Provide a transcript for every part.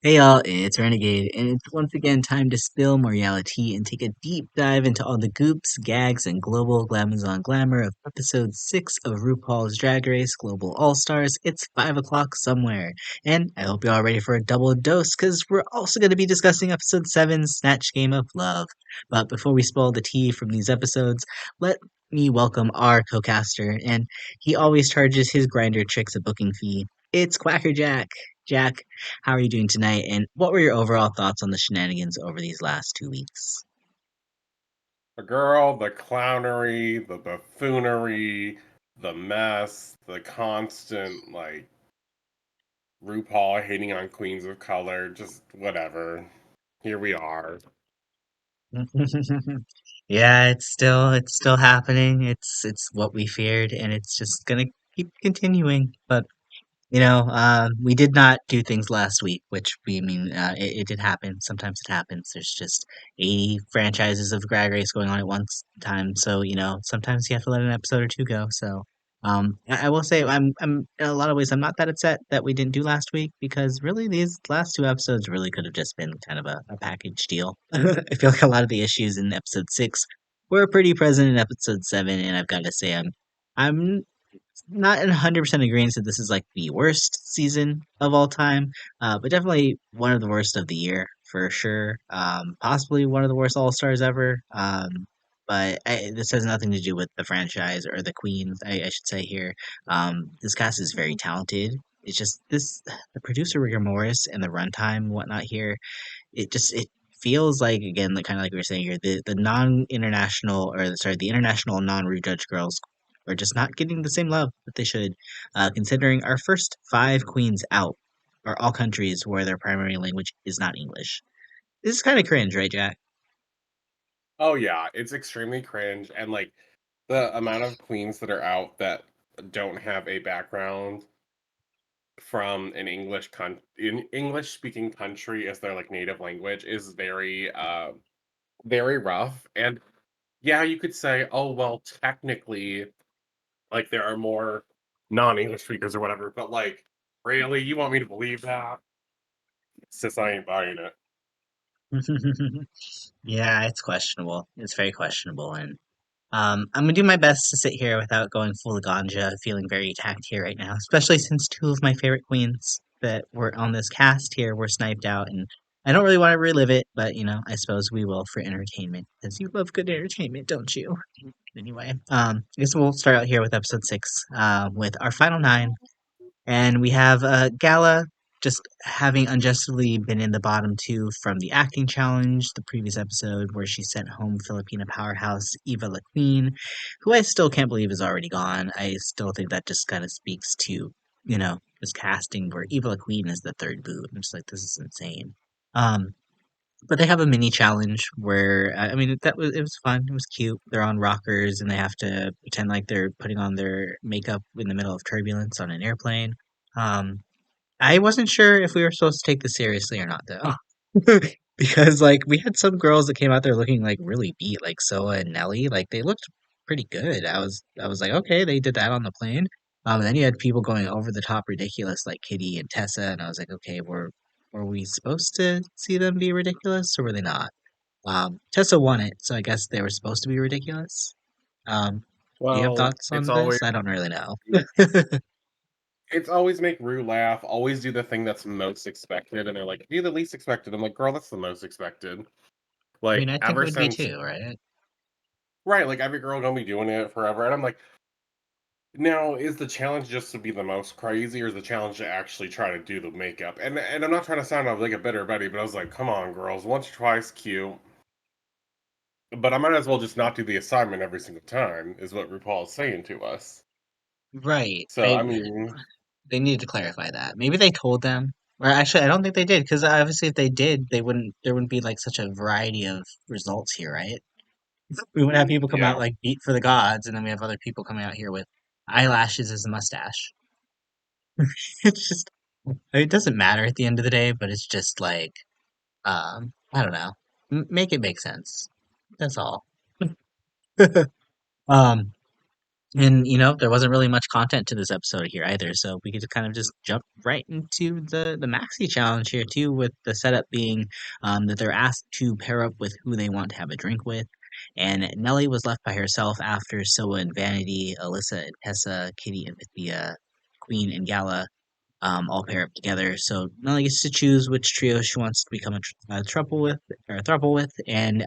Hey y'all, it's Renegade, and it's once again time to spill more Reali-Tea and take a deep dive into all the goops, gags, and global glamazon glamour of episode 6 of RuPaul's Drag Race Global All-Stars. It's 5 o'clock somewhere, and I hope you're all ready for a double dose, because we're also going to be discussing episode 7's Snatch Game of Love. But before we spill the tea from these episodes, let me welcome our co-caster, and he always charges his grinder tricks a booking fee. It's QuackrrJack. Jack, how are you doing tonight? And what were your overall thoughts on the shenanigans over these last 2 weeks? The girl, the clownery, the buffoonery, the mess, the constant, RuPaul hating on queens of color, just whatever. Here we are. Yeah, it's still happening. It's what we feared, and it's just gonna keep continuing. But we did not do things last week, which it did happen. Sometimes it happens. There's just 80 franchises of Drag Race going on at once time. So, sometimes you have to let an episode or two go. So, I will say I'm in a lot of ways, I'm not that upset that we didn't do last week because really these last two episodes really could have just been kind of a package deal. I feel like a lot of the issues in episode 6 were pretty present in episode 7, and I've got to say I'm not in 100% agreement that this is like the worst season of all time, but definitely one of the worst of the year for sure. Possibly one of the worst All Stars ever. This has nothing to do with the franchise or the queens. I should say here. This cast is very talented. It's just the producer rigor mortis and the runtime and whatnot here. It feels like, again, like kind of like we were saying here, the non-international, or sorry, the international non-rejudged girls are just not getting the same love that they should, considering our first 5 queens out are all countries where their primary language is not English. This is kind of cringe, right, Jack? Oh yeah, it's extremely cringe, and the amount of queens that are out that don't have a background from an in English speaking country as their native language is very rough. And yeah, you could say, oh well, technically there are more non-English speakers or whatever, but really, you want me to believe that? Since I ain't buying it. Yeah, it's questionable. It's very questionable, and I'm gonna do my best to sit here without going full ganja, feeling very attacked here right now, especially since two of my favorite queens that were on this cast here were sniped out, and I don't really want to relive it, but I suppose we will for entertainment, because you love good entertainment, don't you? Anyway, I guess we'll start out here with episode 6, with our final 9, and we have Gala just having unjustly been in the bottom 2 from the acting challenge, the previous episode where she sent home Filipina powerhouse Eva La Queen, who I still can't believe is already gone. I still think that just kind of speaks to, this casting where Eva La Queen is the third boot. I'm just like, this is insane. Um, but they have a mini challenge where, I mean, it was fun. It was cute. They're on rockers and they have to pretend like they're putting on their makeup in the middle of turbulence on an airplane. Um, I wasn't sure if we were supposed to take this seriously or not, though. Because like we had some girls that came out there looking like really beat, like Soa and Nelly. Like they looked pretty good. I was like, okay, they did that on the plane. And then you had people going over the top ridiculous like Kitty and Tessa, and I was like, okay, were we supposed to see them be ridiculous or were they not? Tessa won it, so I guess they were supposed to be ridiculous. Um, do you have Well, thoughts on this? I don't really know. it's always make Rue laugh, always do the thing that's most expected, and they're like, do the least expected. I'm like, girl, that's the most expected. I mean, I think it Ever would be since, too, right? right, every girl gonna be doing it forever. And I'm like, now, is the challenge just to be the most crazy, or is the challenge to actually try to do the makeup? And I'm not trying to sound like a bitter Betty, but I was like, come on, girls, once or twice, cute. But I might as well just not do the assignment every single time, is what RuPaul is saying to us. Right. So I mean, They needed to clarify that. Maybe they told them, or actually, I don't think they did, because obviously, if they did, there wouldn't be like such a variety of results here, right? We wouldn't have people come out yeah. like beat for the gods, and then we have other people coming out here with eyelashes as a mustache. It's just, it doesn't matter at the end of the day, but it's just like, I don't know, make it make sense. That's all. Um, And there wasn't really much content to this episode here either, so we could kind of just jump right into the maxi challenge here too, with the setup being that they're asked to pair up with who they want to have a drink with, and Nelly was left by herself after Soa and Vanity, Alyssa and Tessa, Kitty and Pythia, Queen and Gala all pair up together. So Nelly gets to choose which trio she wants to become a trouble with or a throuple with, and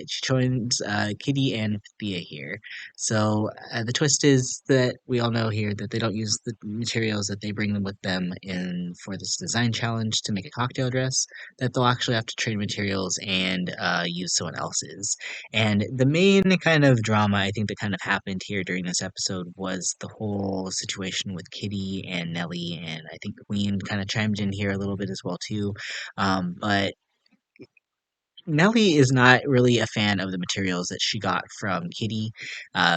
she joins Kitty and Thea here. So the twist is that we all know here that they don't use the materials that they bring them with them in for this design challenge to make a cocktail dress. That they'll actually have to trade materials and use someone else's. And the main kind of drama I think that kind of happened here during this episode was the whole situation with Kitty and Nelly, and I think Queen kind of chimed in here a little bit as well too. But Nellie is not really a fan of the materials that she got from Kitty.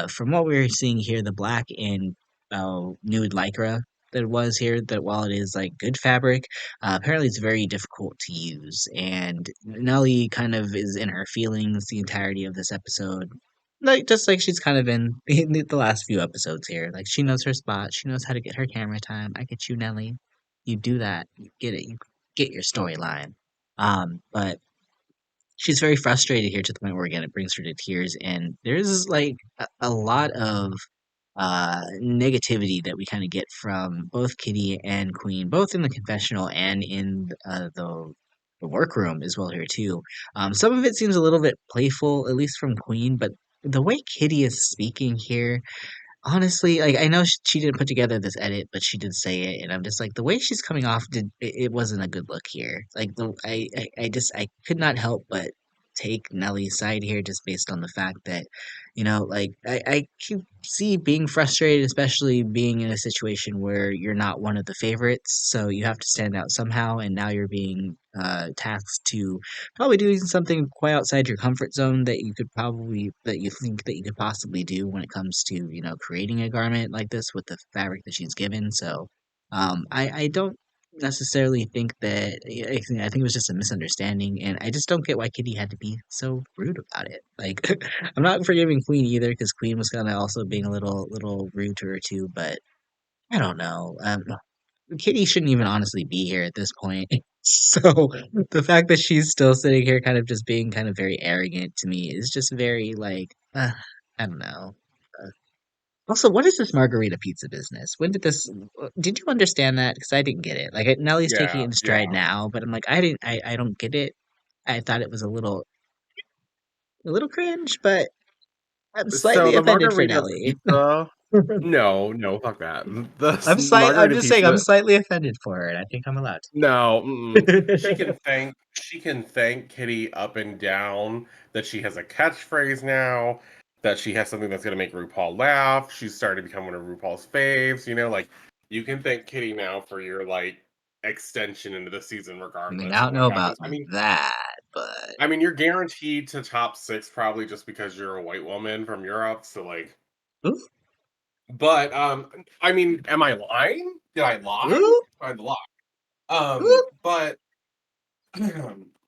From what we're seeing here, the black and nude lycra that it was here, that while it is like good fabric, apparently it's very difficult to use. And Nellie kind of is in her feelings the entirety of this episode. Like just like she's kind of in the last few episodes here. Like she knows her spot, she knows how to get her camera time. I get you, Nellie. You do that. You get it. You get your storyline. But she's very frustrated here to the point where again it brings her to tears, and there's like a lot of negativity that we kind of get from both Kitty and Queen, both in the confessional and in the workroom as well here too. Some of it seems a little bit playful, at least from Queen, but the way Kitty is speaking here, honestly, like, I know she didn't put together this edit, but she did say it, and I'm just like, the way she's coming off it wasn't a good look here. Like, I could not help but take Nelly's side here just based on the fact that, like, I can see being frustrated, especially being in a situation where you're not one of the favorites, so you have to stand out somehow, and now you're being tasked to probably doing something quite outside your comfort zone that you think that you could possibly do when it comes to creating a garment like this with the fabric that she's given. So I don't necessarily think that I think it was just a misunderstanding, and I just don't get why Kitty had to be so rude about it. Like I'm not forgiving Queen either, because Queen was kind of also being a little rude to her too, but I don't know. Kitty shouldn't even honestly be here at this point. So the fact that she's still sitting here kind of just being kind of very arrogant to me is just very like, I don't know. Uh, Also, what is this margarita pizza business? When did you understand that? Because I didn't get it. Like, Nellie's taking it Yeah, in stride yeah. now, but I'm like, I don't get it. I thought it was a little cringe, but I'm So slightly the offended for margarita Nellie. pizza, no, no, fuck that. I'm Margarita just saying, I'm pizza, slightly offended for her, and I think I'm allowed no. to. She can thank Kitty up and down that she has a catchphrase now, that she has something that's gonna make RuPaul laugh. She's starting to become one of RuPaul's faves. Like you can thank Kitty now for your like extension into the season, I mean, I regardless of don't know what about happens. that, but You're guaranteed to top six probably just because you're a white woman from Europe. So like, oof, but am I lying? Did I lie? oof, I lied. oof. But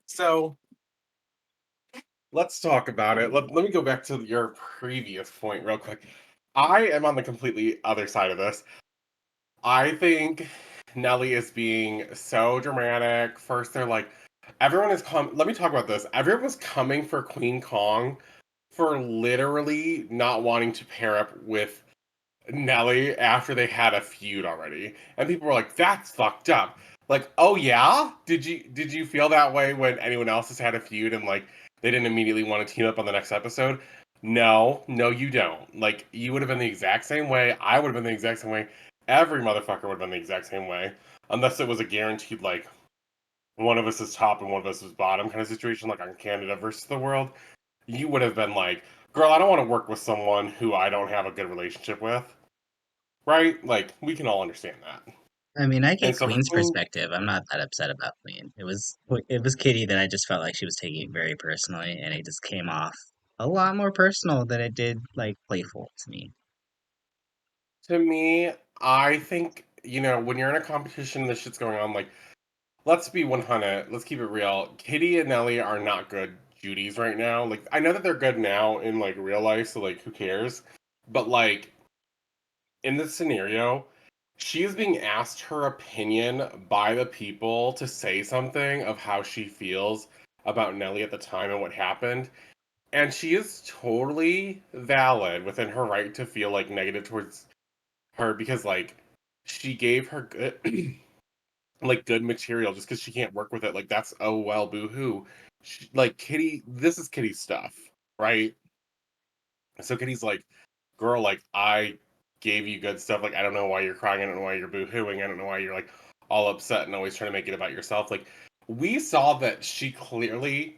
so let's talk about it. Let me go back to your previous point real quick. I am on the completely other side of this. I think Nelly is being so dramatic. First, they're like, everyone is let me talk about this. Everyone was coming for Queen Kong for literally not wanting to pair up with Nelly after they had a feud already. And people were like, that's fucked up. Like, oh yeah? Did you feel that way when anyone else has had a feud and like they didn't immediately want to team up on the next episode? No, no, you don't. Like, you would have been the exact same way. I would have been the exact same way. Every motherfucker would have been the exact same way. Unless it was a guaranteed, like, one of us is top and one of us is bottom kind of situation, like on Canada versus the world. You would have been like, girl, I don't want to work with someone who I don't have a good relationship with. Right? Like, we can all understand that. I mean, I And get so for Queen's Queen, perspective. I'm not that upset about Queen. It was Kitty that I just felt like she was taking it very personally, and it just came off a lot more personal than it did like playful to me. to me, I think, when you're in a competition and this shit's going on, like, let's be 100, let's keep it real. Kitty and Nelly are not good Judies right now. Like, I know that they're good now in, like, real life, so, like, who cares? But, like, in this scenario, she is being asked her opinion by the people to say something of how she feels about Nelly at the time and what happened. And she is totally valid within her right to feel like negative towards her because like she gave her good like good material just because she can't work with it. Like that's oh well, boo hoo. Like Kitty, this is Kitty's stuff, right? So Kitty's like, girl, like I gave you good stuff. Like I don't know why you're crying. I don't know why you're boo hooing. I don't know why you're like all upset and always trying to make it about yourself. Like we saw that she clearly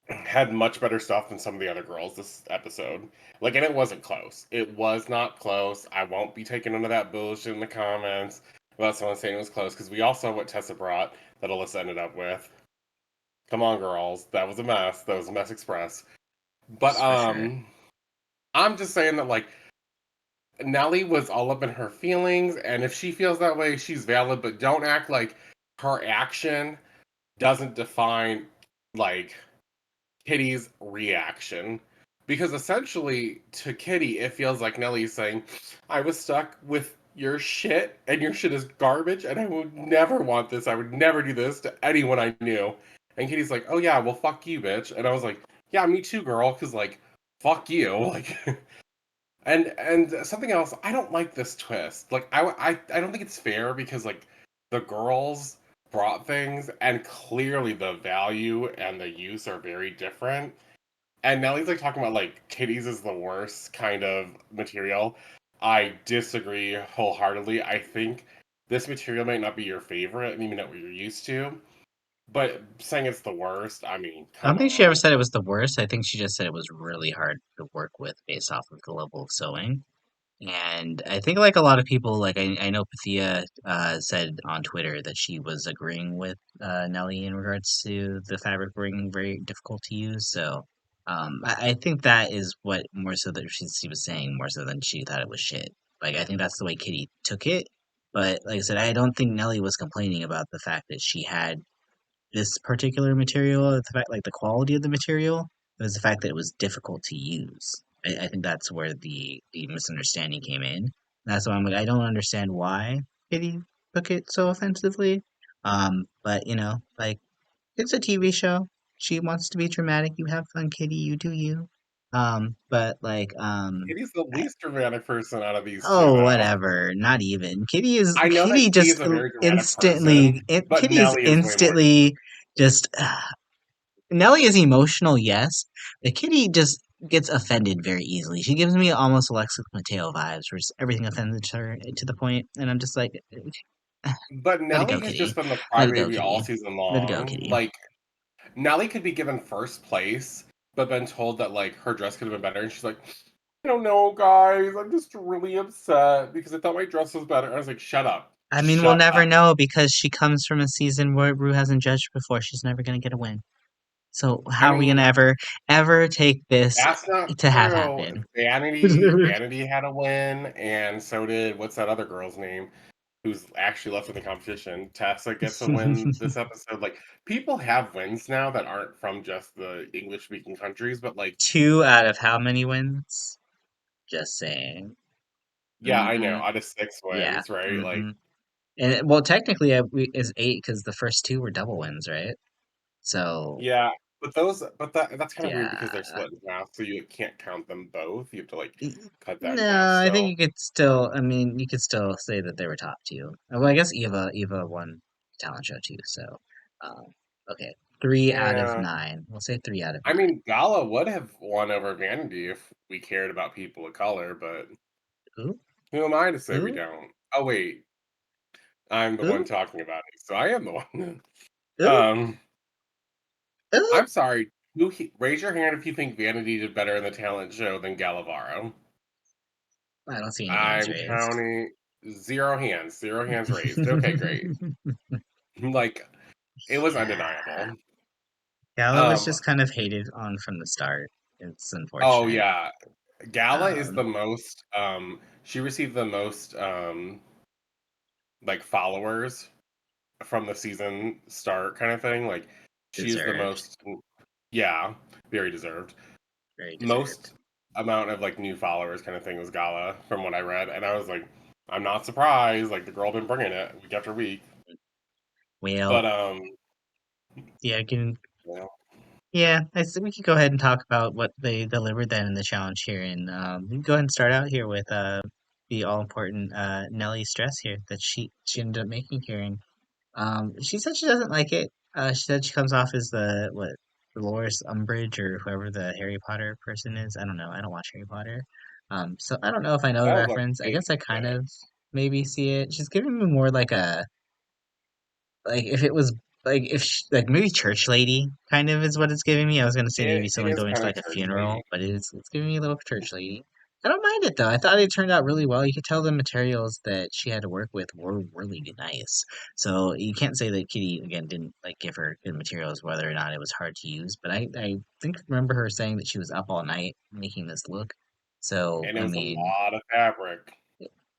had much better stuff than some of the other girls this episode. Like, and it wasn't close. It was not close. I won't be taking none of that bullshit in the comments about someone saying it was close because we all saw what Tessa brought that Alyssa ended up with. Come on, girls. That was a mess. That was a mess express. But For sure. I'm just saying that like Nelly was all up in her feelings, and if she feels that way, she's valid. But don't act like her action doesn't define like Kitty's reaction. Because essentially, to Kitty, it feels like Nelly's saying, I was stuck with your shit, and your shit is garbage, and I would never want this. I would never do this to anyone I knew. And Kitty's like, oh yeah, well, fuck you, bitch. And I was like, yeah, me too, girl, because, like, fuck you. Like, and something else, I don't like this twist. Like, I don't think it's fair because, like, the girls brought things, and clearly the value and the use are very different. And Nelly's like talking about like Kitty's is the worst kind of material. I disagree wholeheartedly. I think this material might not be your favorite, and even not what you're used to. But saying it's the worst, I mean, I don't come think she ever on. said it was the worst. I think she just said it was really hard to work with based off of the level of sewing. And I think like a lot of people, like I know Pathia said on Twitter that she was agreeing with Nelly in regards to the fabric being very difficult to use. So I think that is what more so that she was saying more so than she thought it was shit. Like I think that's the way Kitty took it. But like I said, I don't think Nelly was complaining about the fact that she had this particular material, the fact like the quality of the material, it was the fact that it was difficult to use. I think that's where the misunderstanding came in. That's why I'm like, I don't understand why Kitty took it so offensively. But you know, like it's a TV show. She wants to be dramatic. You have fun, Kitty. You do you. But like, Kitty's the I, least dramatic person out of these two, oh, though. whatever. Not even. I know that Kitty Kitty just is a very dramatic person, but Kitty is Nelly is way more. instantly just Nelly is emotional, yes. The kitty just gets offended very easily. She gives me almost Alexis Mateo vibes, where everything offends her to the point, and I'm just like, But let it go, Nelly has just kitty. been the Let it go, crybaby all kitty. season Let it go, long. kitty. Like, Nelly could be given first place, but been told that like her dress could have been better, and she's like, I don't know, guys. I'm just really upset because I thought my dress was better. I was like, shut up, I mean, we'll shut never up. know because she comes from a season where Rue hasn't judged before. She's never gonna get a win. So I how are we gonna mean, ever take this that's not to have true. happen? Vanity had a win, and so did what's that other girl's name who's actually left in the competition? Tessa gets a win this episode. Like people have wins now that aren't from just the English speaking countries, but like, Two out of how many wins? Just saying. yeah, I know. Hmm. Out of six Yeah. wins, right? Like, Hmm. And well, technically, is eight because the first two were double wins, right? So yeah, but that's kind of weird because they're yeah. split in half, so you can't count them both. You have to like Y- cut that in half. No, I think So you could still. I mean, you could still say that they were top two. Well, I guess Eva won talent show too. So, um, okay, 3 out of yeah, 9. We'll say 3 out of I 9. mean, Gala would have won over Vanity if we cared about people of color, but Ooh, who am I to say we ooh, don't? Oh wait, I'm the one ooh, talking about it, so I am the one. ooh, um, ooh. I'm sorry. Raise your hand if you think Vanity did better in the talent show than Galavaro. I don't see any hands I'm raised. counting zero hands raised. Okay, great. Like it was Yeah, undeniable. Gala was Um, just kind of hated on from the start. It's oh unfortunate. yeah, Gala is the Um, most. She received the most like followers from the season start kind of thing. Like she is the Deserved. most. Yeah, very deserved. Very Most deserved. amount of like new followers kind of thing was Gala from what I read, and I was like, I'm not surprised. Like the girl been bringing it week after week, but Well, yeah, yeah, yeah, I think we could go ahead and talk about what they delivered then in the challenge here, and we can go ahead and start out here with the all important Nellie's dress here that she ended up making here, and she said she doesn't like it. She said she comes off as the what Dolores Umbridge or whoever the Harry Potter person is. I don't know. I don't watch Harry Potter, so I don't know if I know the sounds like reference. I guess I kind basic. of maybe see it. She's giving me more like a like if it was like if like maybe church lady kind of is what it's giving me. I was gonna say maybe It someone is going to kind of like a church lady, funeral, but it's giving me a little church lady. I don't mind it though. I thought it turned out really well. You could tell the materials that she had to work with were really nice. So you can't say that Kitty again didn't like give her good materials, whether or not it was hard to use. But I think remember her saying that she was up all night making this look. So and it I was a mean, lot of fabric.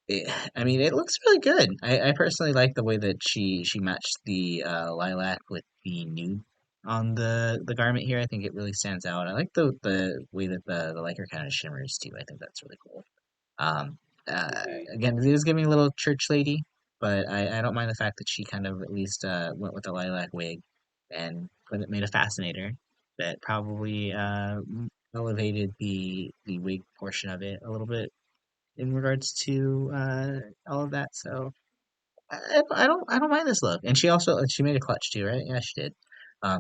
it, I mean, it looks really good. I personally like the way that she matched the lilac with the nude on the garment here. I think it really stands out. I like the way that the lycra kind of shimmers too. I think that's really cool. Um, Mhm. again, it is giving a little church lady, but I don't mind the fact that she kind of at least went with the lilac wig and but it made a fascinator that probably elevated the wig portion of it a little bit in regards to all of that. So I don't mind this look. And she made a clutch too, right? Yeah, she did.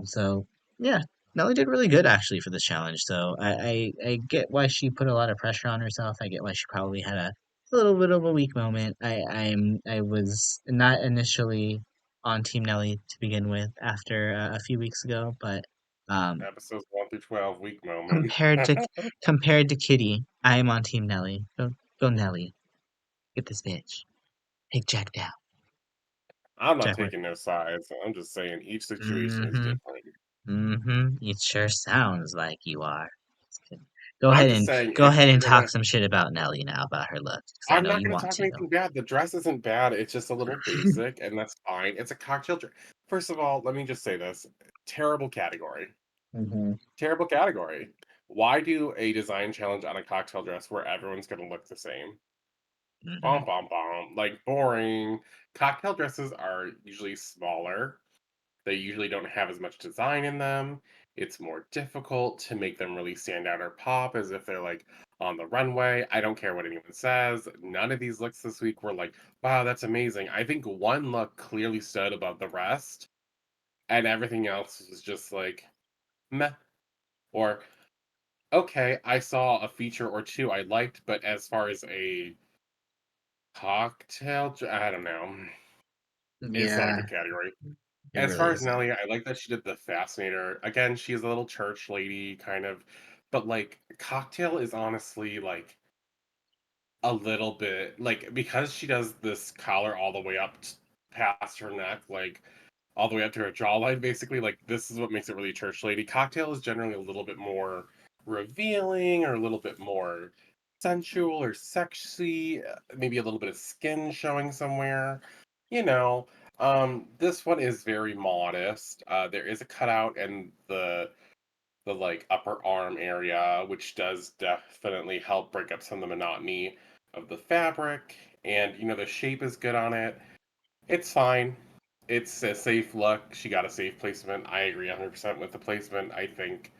So yeah, Nelly did really good actually for this challenge. So I get why she put a lot of pressure on herself. I get why she probably had a little bit of a weak moment. I was not initially on Team Nelly to begin with after a few weeks ago, but um, Episodes 1 through 12, week moment. compared to compared to Kitty, I am on Team Nelly. Go Nelly. Get this bitch. Take Jack down. I'm not Jack went, taking no sides. I'm just saying each situation is mm-hmm, different. mm-hmm. It sure sounds like you are. Just kidding. I'm just saying Go if ahead and you're talk gonna, some shit about Nelly now, about her looks, because I I'm know not you gonna want talk to. anything bad. The dress isn't bad. It's just a little basic, and that's fine. It's a cocktail dress. First of all, let me just say this: terrible category. Mm-hmm, Terrible category. Why do a design challenge on a cocktail dress where everyone's gonna look the same? mm-hmm, Bom bom bom. Like boring. Cocktail dresses are usually smaller. They usually don't have as much design in them. It's more difficult to make them really stand out or pop as if they're like on the runway. I don't care what anyone says. None of these looks this week were like, wow, that's amazing. I think one look clearly stood above the rest, and everything else was just like meh. Or, okay, I saw a feature or two I liked, but as far as a I don't know. It's not a yeah, good category. it As really far as isn't. Nelly, I like that she did the Fascinator. Again, she's a little church lady kind of, but like Cocktail is honestly like a little bit like because she does this collar all the way up past her neck, like all the way up to her jawline, basically. Like this is what makes it really church lady. Cocktail is generally a little bit more revealing or a little bit more sensual or sexy, maybe a little bit of skin showing somewhere. You know, this one is very modest. There is a cutout in the like upper arm area, which does definitely help break up some of the monotony of the fabric. And the shape is good on it. It's fine. It's a safe look. She got a safe placement. I agree 100% with the placement. I think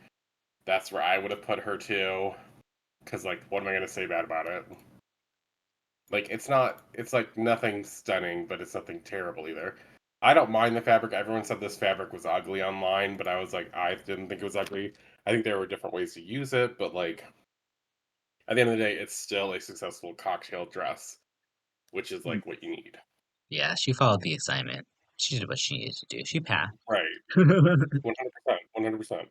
that's where I would have put her too. Because, like, what am I going to say bad about it? Like, it's not, it's like nothing stunning, but it's nothing terrible either. I don't mind the fabric. Everyone said this fabric was ugly online, but I was like, I didn't think it was ugly. I think there were different ways to use it, but like, at the end of the day, it's still a successful cocktail dress, which is Mm, like what you need. yeah, she followed the assignment. She did what she needed to do. She passed. Right. 100%. 100%.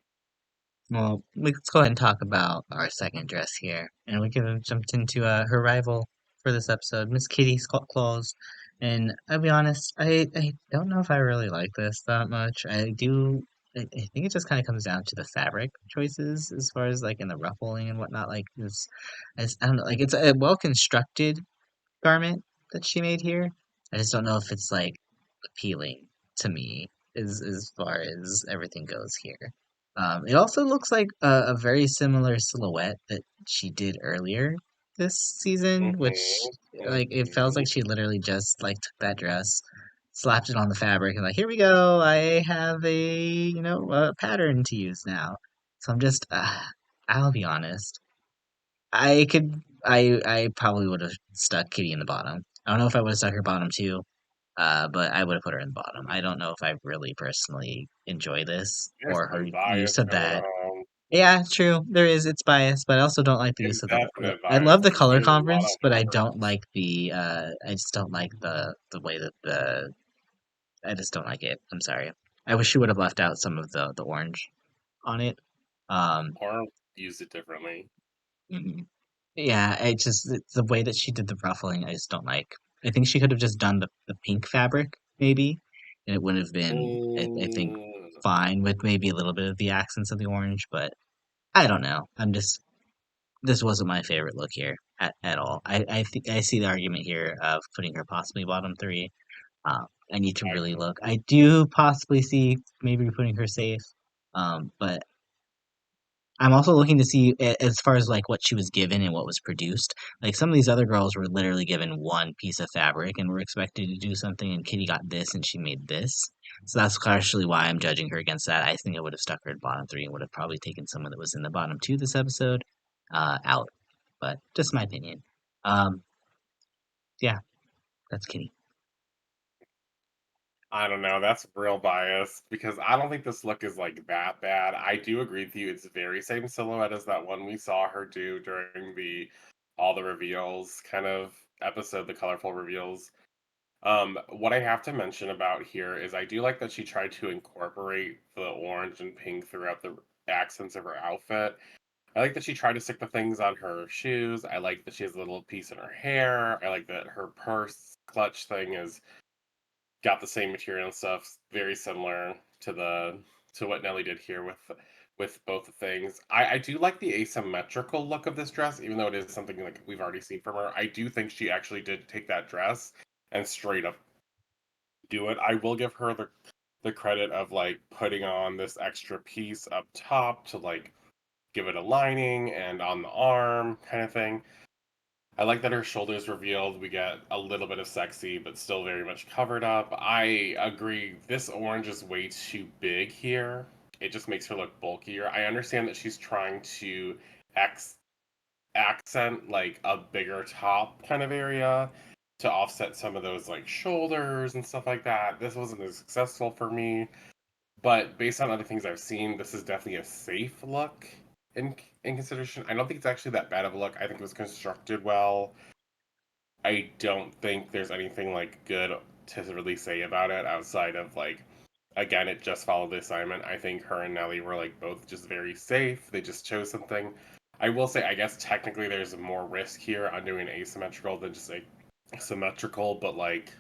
Well, let's go ahead and talk about our second dress here, and we can jump into her rival for this episode, Miss Kitty Scott-Claus. And I'll be honest, I don't know if I really like this that much. I think it just kind of comes down to the fabric choices as far as like in the ruffling and whatnot. Like this, I don't know, like it's a well constructed garment that she made here. I just don't know if it's like appealing to me as far as everything goes here. It also looks like a very similar silhouette that she did earlier this season, which like it feels like Mhm. she literally just like took that dress, slapped it on the fabric, and like here we go, I have a a pattern to use now. So I'm just, I'll be honest, I probably would have stuck Kitty in the bottom. I don't know if I would have stuck her bottom too, but I would have put her in the bottom. I don't know if I really personally enjoy this There's or her some bias use of going that. on. Yeah, true. There is. It's biased, but I also don't like the use of Indefinite I bias love the because color there's a lot conference, of but I don't words. like the. I just don't like the way that the. I just don't like it. I'm sorry. I wish you would have left out some of the orange on it. Um, Or use it differently. mm, yeah, it's the way that she did the ruffling. I just don't like. I think she could have just done the pink fabric maybe, and it would have been I think Mm, fine with maybe a little bit of the accents of the orange, but I don't know. I'm just this wasn't my favorite look here at all. I think I see the argument here of putting her possibly bottom three. I need to I really do. look. I do possibly see maybe putting her safe, but I'm also looking to see as far as like what she was given and what was produced. Like some of these other girls were literally given one piece of fabric and were expected to do something, and Kitty got this and she made this. So that's partially why I'm judging her against that. I think I would have stuck her at bottom three and would have probably taken someone that was in the bottom two this episode out. But just my opinion. Um, yeah, that's Kitty. I don't know. That's real bias because I don't think this look is like that bad. I do agree with you. It's the very same silhouette as that one we saw her do during the all the reveals kind of episode, the colorful reveals. What I have to mention about here is I do like that she tried to incorporate the orange and pink throughout the accents of her outfit. I like that she tried to stick the things on her shoes. I like that she has a little piece in her hair. I like that her purse clutch thing is got the same material and stuff, very similar to the to what Nelly did here with both the things. I do like the asymmetrical look of this dress, even though it is something like we've already seen from her. I do think she actually did take that dress and straight up do it. I will give her the credit of like putting on this extra piece up top to like give it a lining and on the arm kind of thing. I like that her shoulders revealed. We get a little bit of sexy, but still very much covered up. I agree. This orange is way too big here. It just makes her look bulkier. I understand that she's trying to ex- accent like a bigger top kind of area to offset some of those like shoulders and stuff like that. This wasn't as successful for me, but based on other things I've seen, this is definitely a safe look in consideration. I don't think it's actually that bad of a look. I think it was constructed well. I don't think there's anything like good to really say about it outside of like again it just followed the assignment. I think her and Nelly were like both just very safe. They just chose something. I will say I guess technically there's more risk here on doing asymmetrical than just like symmetrical, but like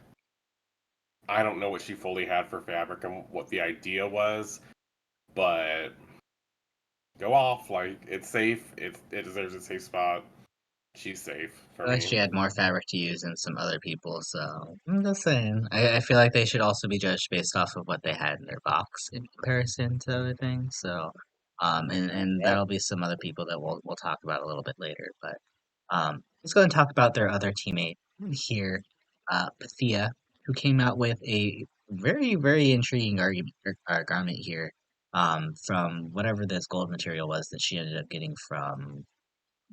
I don't know what she fully had for fabric and what the idea was, but go off like it's safe. It deserves a safe spot. She's safe for I feel like me. she had more fabric to use than some other people, so I'm just saying. I feel like they should also be judged based off of what they had in their box in comparison to other things. So, and Yep. that'll be some other people that we'll talk about a little bit later. But let's go and talk about their other teammate here, Pathia, who came out with a very intriguing argument garment here, from whatever this gold material was that she ended up getting from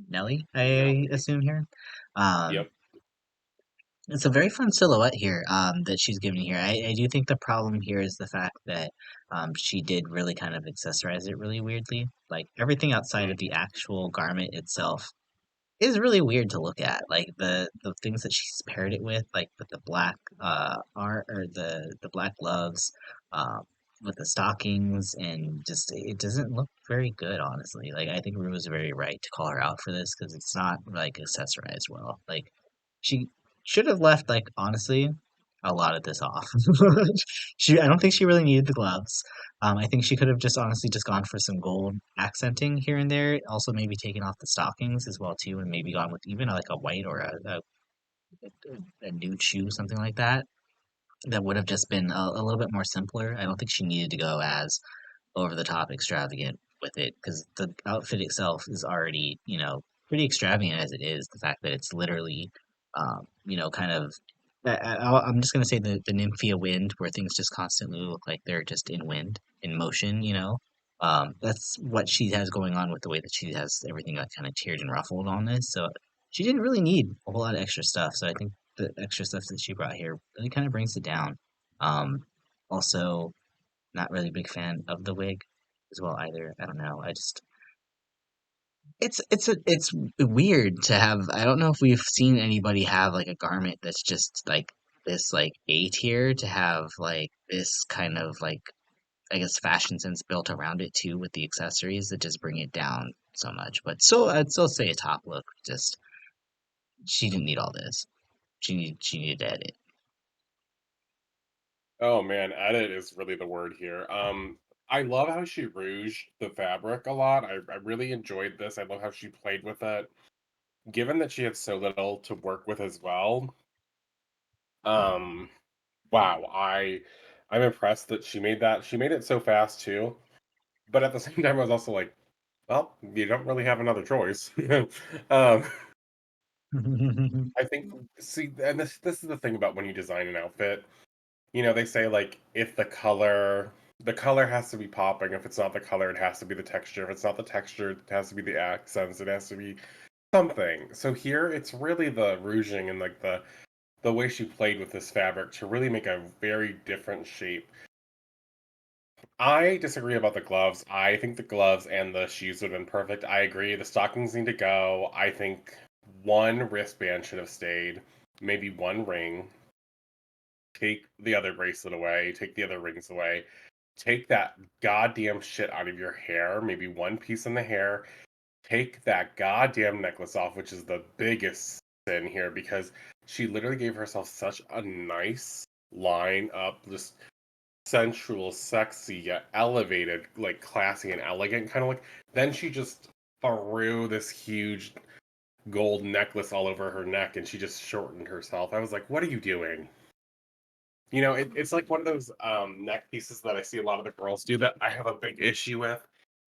Nelly, I Nelly. assume here. Um, Yep. it's a very fun silhouette here, that she's giving here. I do think the problem here is the fact that she did really kind of accessorize it really weirdly. Like everything outside of the Mhm. actual garment itself is really weird to look at. Like the things that she's paired it with the black art or the black gloves, with the stockings, and just it doesn't look very good, honestly. Like I think Rue was very right to call her out for this because it's not like accessorized well. Like she should have left, like, honestly, a lot of this off. I don't think she really needed the gloves. I think she could have just honestly just gone for some gold accenting here and there. Also, maybe taken off the stockings as well too, and maybe gone with even like a white or a nude shoe, something like that. That would have just been a little bit more simpler. I don't think she needed to go as over the top extravagant with it because the outfit itself is already, pretty extravagant as it is. The fact that it's literally, kind of. I'm just gonna say the Nymphia wind, where things just constantly look like they're just in wind, in motion. That's what she has going on with the way that she has everything like kind of tiered and ruffled on this. So she didn't really need a whole lot of extra stuff. So I think the extra stuff that she brought here really kind of brings it down. Also, not really a big fan of the wig as well either. I don't know. It's weird to have. I don't know if we've seen anybody have like a garment that's just like this like A tier to have like this kind of like I guess fashion sense built around it too with the accessories that just bring it down so much. But still, I'd still say a top look. Just she didn't need all this. She needed to edit. Oh man, edit is really the word here. I love how she rouged the fabric a lot. I really enjoyed this. I love how she played with it. Given that she had so little to work with as well, um, wow, I'm impressed that she made that. She made it so fast too. But at the same time, I was also like, well, you don't really have another choice. um, I think see, and this is the thing about when you design an outfit. They say like if the color has to be popping. If it's not the color, it has to be the texture. If it's not the texture, it has to be the accents. It has to be something. So here, it's really the rouging and like the way she played with this fabric to really make a very different shape. I disagree about the gloves. I think the gloves and the shoes would have been perfect. I agree. The stockings need to go. I think one wristband should have stayed. Maybe one ring. Take the other bracelet away. Take the other rings away. Take that goddamn shit out of your hair. Maybe one piece in the hair. Take that goddamn necklace off, which is the biggest sin here because she literally gave herself such a nice line up, just sensual, sexy, yet elevated, like classy and elegant kind of look. Then she just threw this huge gold necklace all over her neck and she just shortened herself. I was like, what are you doing? It's like one of those neck pieces that I see a lot of the girls do that I have a big issue with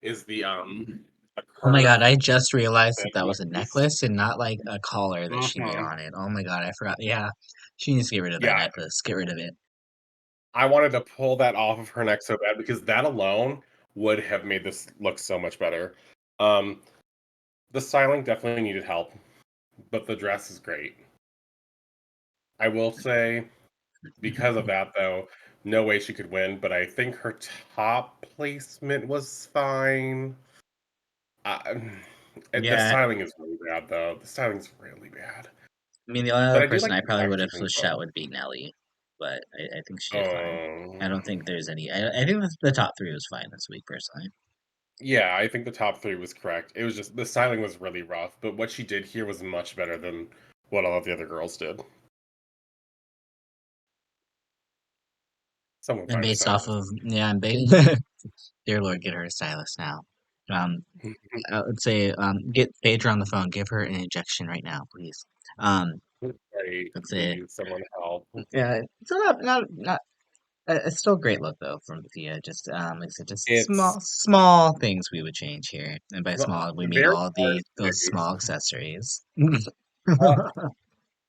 is the Oh my god, curved I just realized that thin that neck was a piece. necklace and not like a collar that she made Hmm. on it. Oh my god, I forgot. Yeah, she needs to get rid of that Yeah, necklace. Get rid of it. I wanted to pull that off of her neck so bad because that alone would have made this look so much better. Um, the styling definitely needed help, but the dress is great. I will say, because of that though, no way she could win, but I think her top placement was fine. Uh, the Yeah, styling is really bad though. The styling's really bad. I mean, the only But other I do person like I the probably fact would have she can switched out vote. would be Nelly, but I think she did fine. I Um, don't think there's any. I think the top three was fine this week, personally. yeah, I think the top three was correct. It was just the styling was really rough, but what she did here was much better than what all of the other girls did. Someone And find a based off stylist. of yeah, and dear Lord, get her a stylist now. Um, I would say get Phaedra on the phone. Give her an injection right now, please. Right, That's it. please, someone help. Yeah, it's not. It's still a great look though from Thea. Just like I said, just It's small things we would change here, and by small we mean very all hard the to those do. small accessories.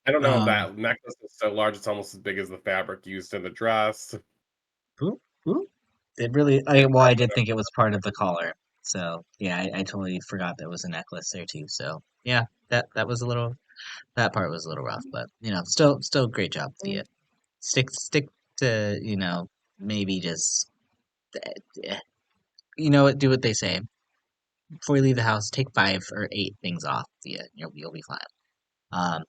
I don't know if um, that necklace is so large it's almost as big as the fabric used in the dress. who who it really? It's Well, I probably did the think it was part of the collar. So yeah, I totally forgot there was a necklace there too. So yeah, that was a little that part was a little rough, but still great job, Thea. Stick to maybe just eh, do what they say before you leave the house. Take 5 or 8 things off. Yeah, you'll be fine. Um,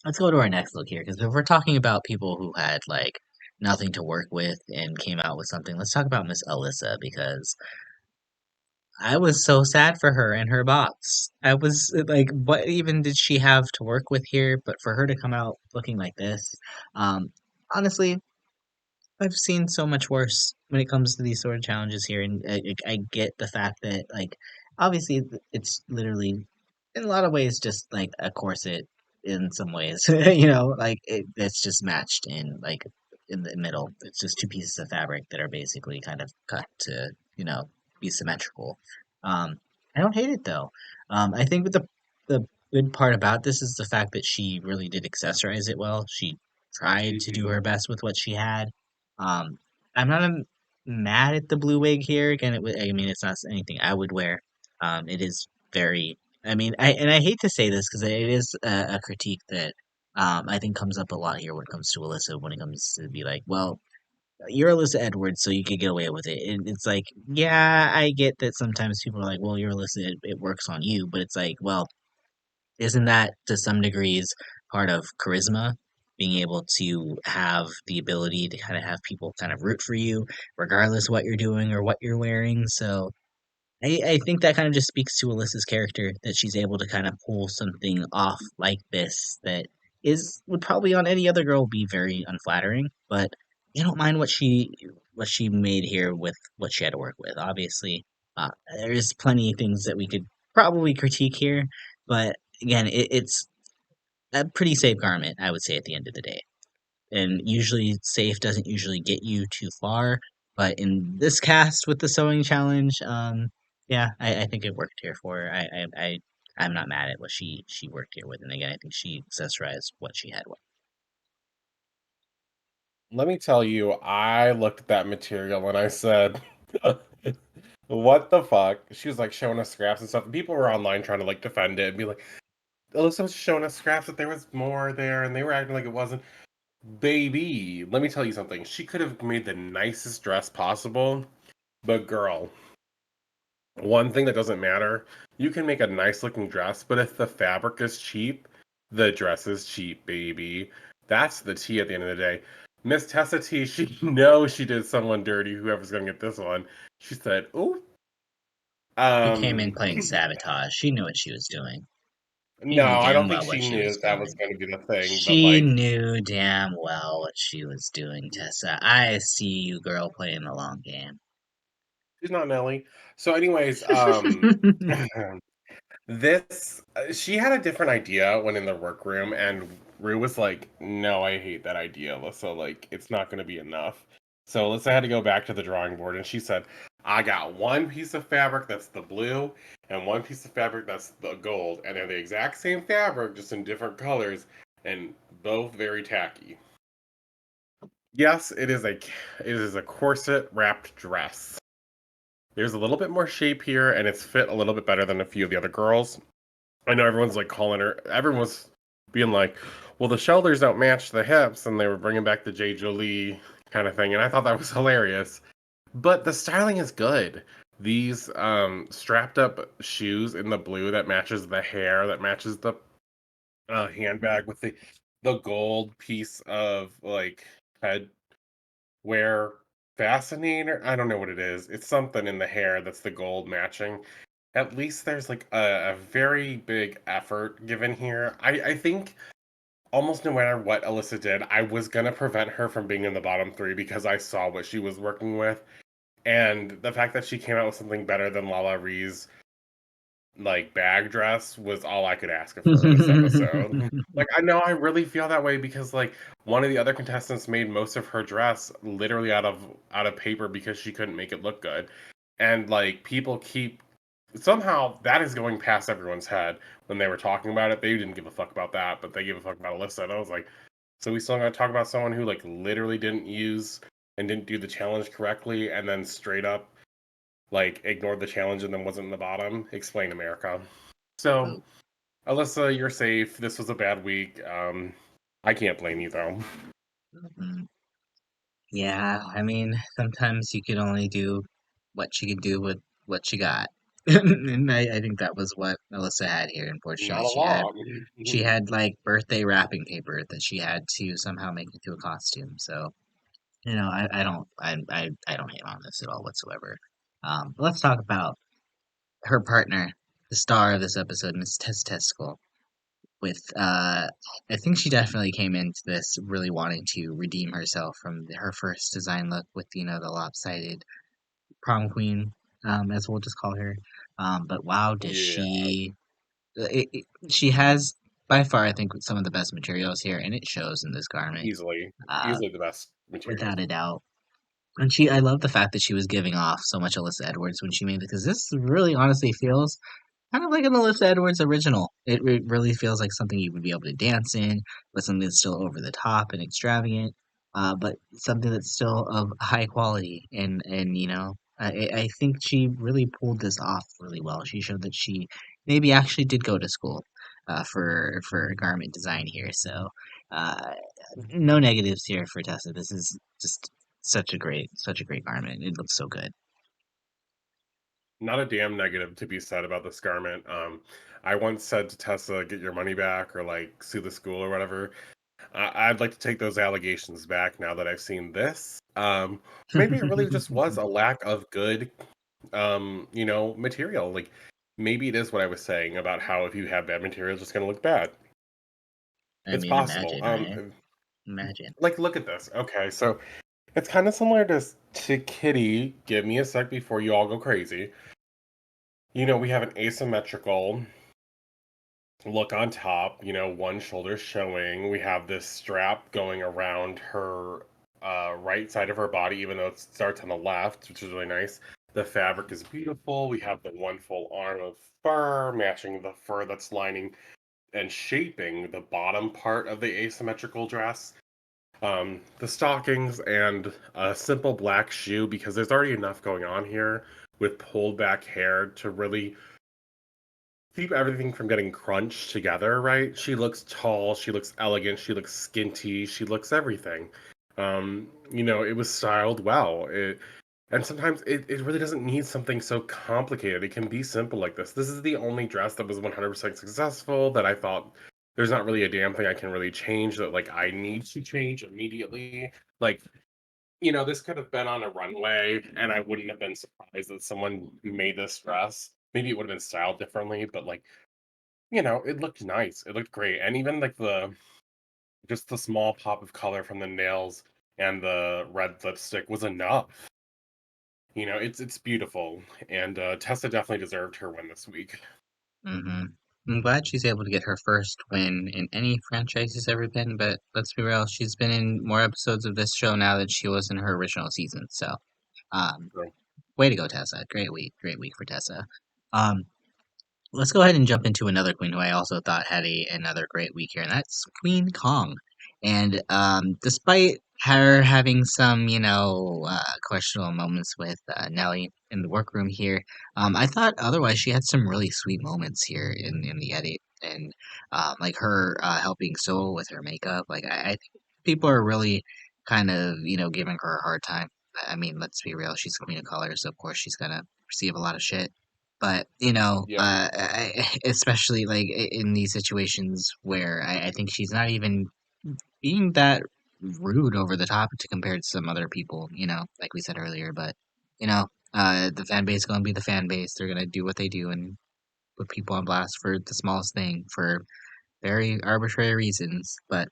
let's go to our next look here because if we're talking about people who had like nothing to work with and came out with something, let's talk about Miss Alyssa because I was so sad for her and her box. I was like, what even did she have to work with here? But for her to come out looking like this, um, honestly, I've seen so much worse when it comes to these sort of challenges here, and I get the fact that like obviously it's literally in a lot of ways just like a corset in some ways, like it's just matched in like in the middle. It's just two pieces of fabric that are basically kind of cut to, be symmetrical. Um, I don't hate it though. I think the good part about this is the fact that she really did accessorize it well. She tried to do Mhm. her best with what she had. Um, I'm not mad at the blue wig here. Again, I mean, it's not anything I would wear. It is very. I mean, I hate to say this because it is a critique that I think comes up a lot here when it comes to Alyssa. When it comes to be like, well, you're Alyssa Edwards, so you could get away with it. And it's like, yeah, I get that sometimes people are like, well, you're Alyssa, it works on you. But it's like, well, isn't that to some degrees part of charisma? Being able to have the ability to kind of have people kind of root for you, regardless what you're doing or what you're wearing. So I think that kind of just speaks to Alyssa's character that she's able to kind of pull something off like this that would probably on any other girl be very unflattering, but I don't mind what she made here with what she had to work with. Obviously, there's plenty of things that we could probably critique here, but again, it's a pretty safe garment, I would say, at the end of the day. And usually, safe doesn't usually get you too far, but in this cast with the sewing challenge, yeah, I think it worked here for her. I'm not mad at what she worked here with, and again, I think she accessorized what she had. Let me tell you, I looked at that material and I said, "What the fuck?" She was like showing us scraps and stuff. And people were online trying to like defend it and be like, "Alyssa was showing us scraps that there was more there," and they were acting like it wasn't. Baby, let me tell you something. She could have made the nicest dress possible, but girl, one thing that doesn't matter, you can make a nice looking dress, but if the fabric is cheap, the dress is cheap, baby. That's the tea at the end of the day. Miss Tessa T, she knows she did someone dirty, whoever's gonna get this one. She said, "Ooh, She came in um, playing sabotage. She knew what she was doing. She no, knew I don't damn think well what she she was knew that was doing. gonna be the thing, but She like, knew damn well what she was doing, Tessa. I see you, girl, playing the long game. she's not Nelly. So, anyways, this she had a different idea when in the workroom, and Rue was like, "No, I hate that idea, Alyssa. Like, it's not going to be enough." So Alyssa had to go back to the drawing board, and she said, "I got one piece of fabric that's the blue, and one piece of fabric that's the gold, and they're the exact same fabric, just in different colors, and both very tacky." Yes, it is a corset wrapped dress. There's a little bit more shape here, and it's fit a little bit better than a few of the other girls. I know everyone's like calling her. Everyone was being like, "Well, the shoulders don't match the hips," and they were bringing back the J. Jolie kind of thing, and I thought that was hilarious. But the styling is good. These strapped up shoes in the blue that matches the hair, that matches the handbag with the gold piece of like headwear fascinator. I don't know what it is. It's something in the hair that's the gold matching. At least there's like a very big effort given here. I think almost no matter what Alyssa did, I was gonna prevent her from being in the bottom three because I saw what she was working with. And the fact that she came out with something better than Lala Ree's like bag dress was all I could ask of her this episode. Like I know I really feel that way because like one of the other contestants made most of her dress literally out of paper because she couldn't make it look good. And like people keep somehow that is going past everyone's head when they were talking about it. They didn't give a fuck about that, but they gave a fuck about Alyssa. And I was like, so we still gotta talk about someone who like literally didn't use and didn't do the challenge correctly and then straight up like ignored the challenge and then wasn't in the bottom. Explain America. So Alyssa, you're safe. This was a bad week. I can't blame you though. Yeah, I mean, sometimes you can only do what you can do with what you got. And I think that was what Melissa had here. Unfortunately, Not a lot. she had like birthday wrapping paper that she had to somehow make into a costume. So, I don't hate on this at all whatsoever. But let's talk about her partner, the star of this episode, Miss Testicle. With I think she definitely came into this really wanting to redeem herself from her first design look with the lopsided prom queen, as we'll just call her. But wow, does Yeah, she has by far I think some of the best materials here, and it shows in this garment. easily, Uh, easily the best. materials. without a doubt. And I love the fact that she was giving off so much Alyssa Edwards when she made it, because this really honestly feels kind of like an Alyssa Edwards original. It really feels like something you would be able to dance in, but something that's still over the top and extravagant, but something that's still of high quality. And I think she really pulled this off really well. She showed that she maybe actually did go to school for garment design here. So uh, no negatives here for Tessa. This is just such a great garment. It looks so good. Not a damn negative to be said about this garment. I once said to Tessa, "Get your money back," or like sue the school or whatever. I'd like to take those allegations back now that I've seen this. Maybe it really just was a lack of good, material. Like maybe it is what I was saying about how if you have bad material, it's just going to look bad. I It's mean, possible. imagine, right? Imagine. Like look at this. Okay, so it's kind of similar to Kitty. Give me a sec before you all go crazy. We have an asymmetrical look on top, one shoulder showing. We have this strap going around her right side of her body, even though it starts on the left, which is really nice. The fabric is beautiful. We have the one full arm of fur matching the fur that's lining and shaping the bottom part of the asymmetrical dress. The stockings and a simple black shoe, because there's already enough going on here with pulled back hair to really keep everything from getting crunched together, right? She looks tall, she looks elegant, she looks skinty, she looks everything. It was styled well. And sometimes it really doesn't need something so complicated. It can be simple like this. This is the only dress that was 100% successful that I thought there's not really a damn thing I can really change that like I need to change immediately. Like, this could have been on a runway, and I wouldn't have been surprised that someone made this dress. Maybe it would have been styled differently, but like, it looked nice. It looked great. And even like just the small pop of color from the nails and the red lipstick was enough. It's beautiful. And Tessa definitely deserved her win this week. hmm I'm glad she's able to get her first win in any franchise she's ever been, but let's be real, she's been in more episodes of this show now than she was in her original season. So, um, So, way to go, Tessa. Great week for Tessa. Um, Let's go ahead and jump into another queen who I also thought had another great week here, and that's Queen Kong. And despite her having some, questionable moments with Nelly in the workroom here, I thought otherwise she had some really sweet moments here in the edit, and like her helping Soul with her makeup. Like I think people are really kind of giving her a hard time. I mean, let's be real, she's Queen of Colors, so of course she's gonna receive a lot of shit, but yeah. especially like in these situations where I think she's not even being that rude over the top to compare to some other people, like we said earlier. But the fan base is gonna be the fan base. They're gonna do what they do and put people on blast for the smallest thing for very arbitrary reasons. But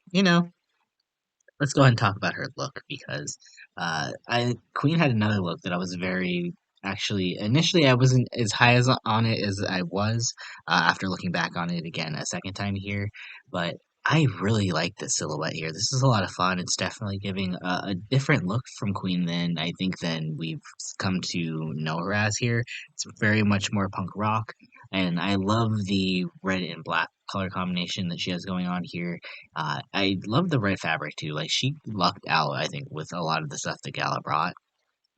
let's go ahead and talk about her look, because I Queen had another look that I was very actually initially I wasn't as high as on it as I was after looking back on it again a second time here, but I really like this silhouette here. This is a lot of fun. It's definitely giving a different look from Queen than I think than we've come to know her as here. It's very much more punk rock, and I love the red and black color combination that she has going on here. I love the red fabric too. Like she lucked out, I think, with a lot of the stuff that Gala brought.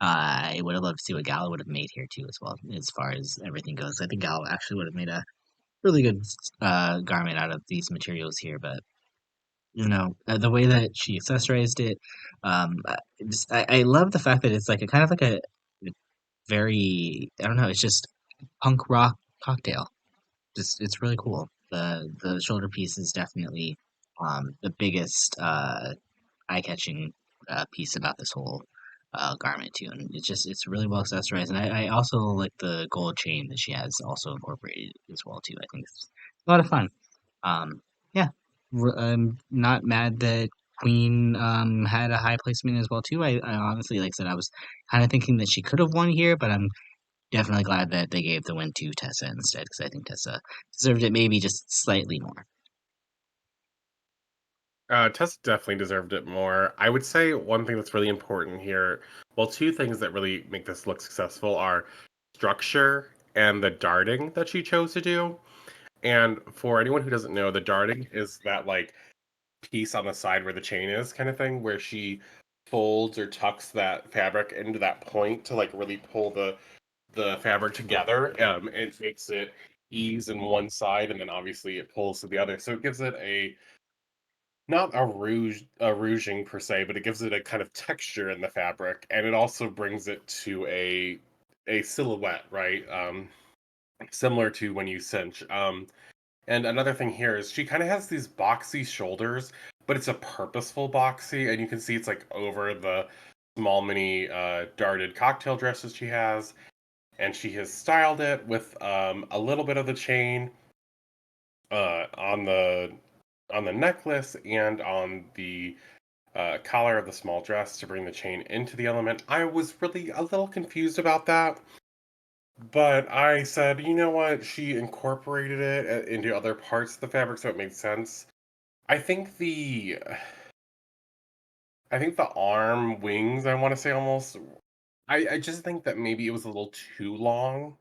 I would have loved to see what Gala would have made here too, as well, as far as everything goes. I think Gala actually would have made a really good garment out of these materials here. But the way that she accessorized it, I love the fact that it's like a kind of like a very, I don't know, it's just punk rock cocktail. Just it's really cool. The shoulder piece is definitely the biggest eye-catching piece about this whole garment too, and it's really well accessorized. And I also like the gold chain that she has also incorporated as well too. I think it's a lot of fun. Um, yeah, I'm not mad that Queen had a high placement as well too. I honestly, like I said, I was kind of thinking that she could have won here, but I'm definitely glad that they gave the win to Tessa instead, because I think Tessa deserved it maybe just slightly more. Tessa definitely deserved it more. I would say one thing that's really important here, well, two things that really make this look successful are structure and the darting that she chose to do. And for anyone who doesn't know, the darting is that like piece on the side where the chain is kind of thing, where she folds or tucks that fabric into that point to like really pull the fabric together. It makes it ease in one side, and then obviously it pulls to the other. So it gives it a not a rouging per se, but it gives it a kind of texture in the fabric, and it also brings it to a silhouette, right? Similar to when you cinch. And another thing here is she kind of has these boxy shoulders, but it's a purposeful boxy, and you can see it's like over the small mini darted cocktail dresses she has, and she has styled it with a little bit of the chain uh, on the on the necklace and on the collar of the small dress to bring the chain into the element. I was really a little confused about that, but I said, you know what? She incorporated it into other parts of the fabric, so it made sense. I think the arm wings, I want to say almost. I just think that maybe it was a little too long,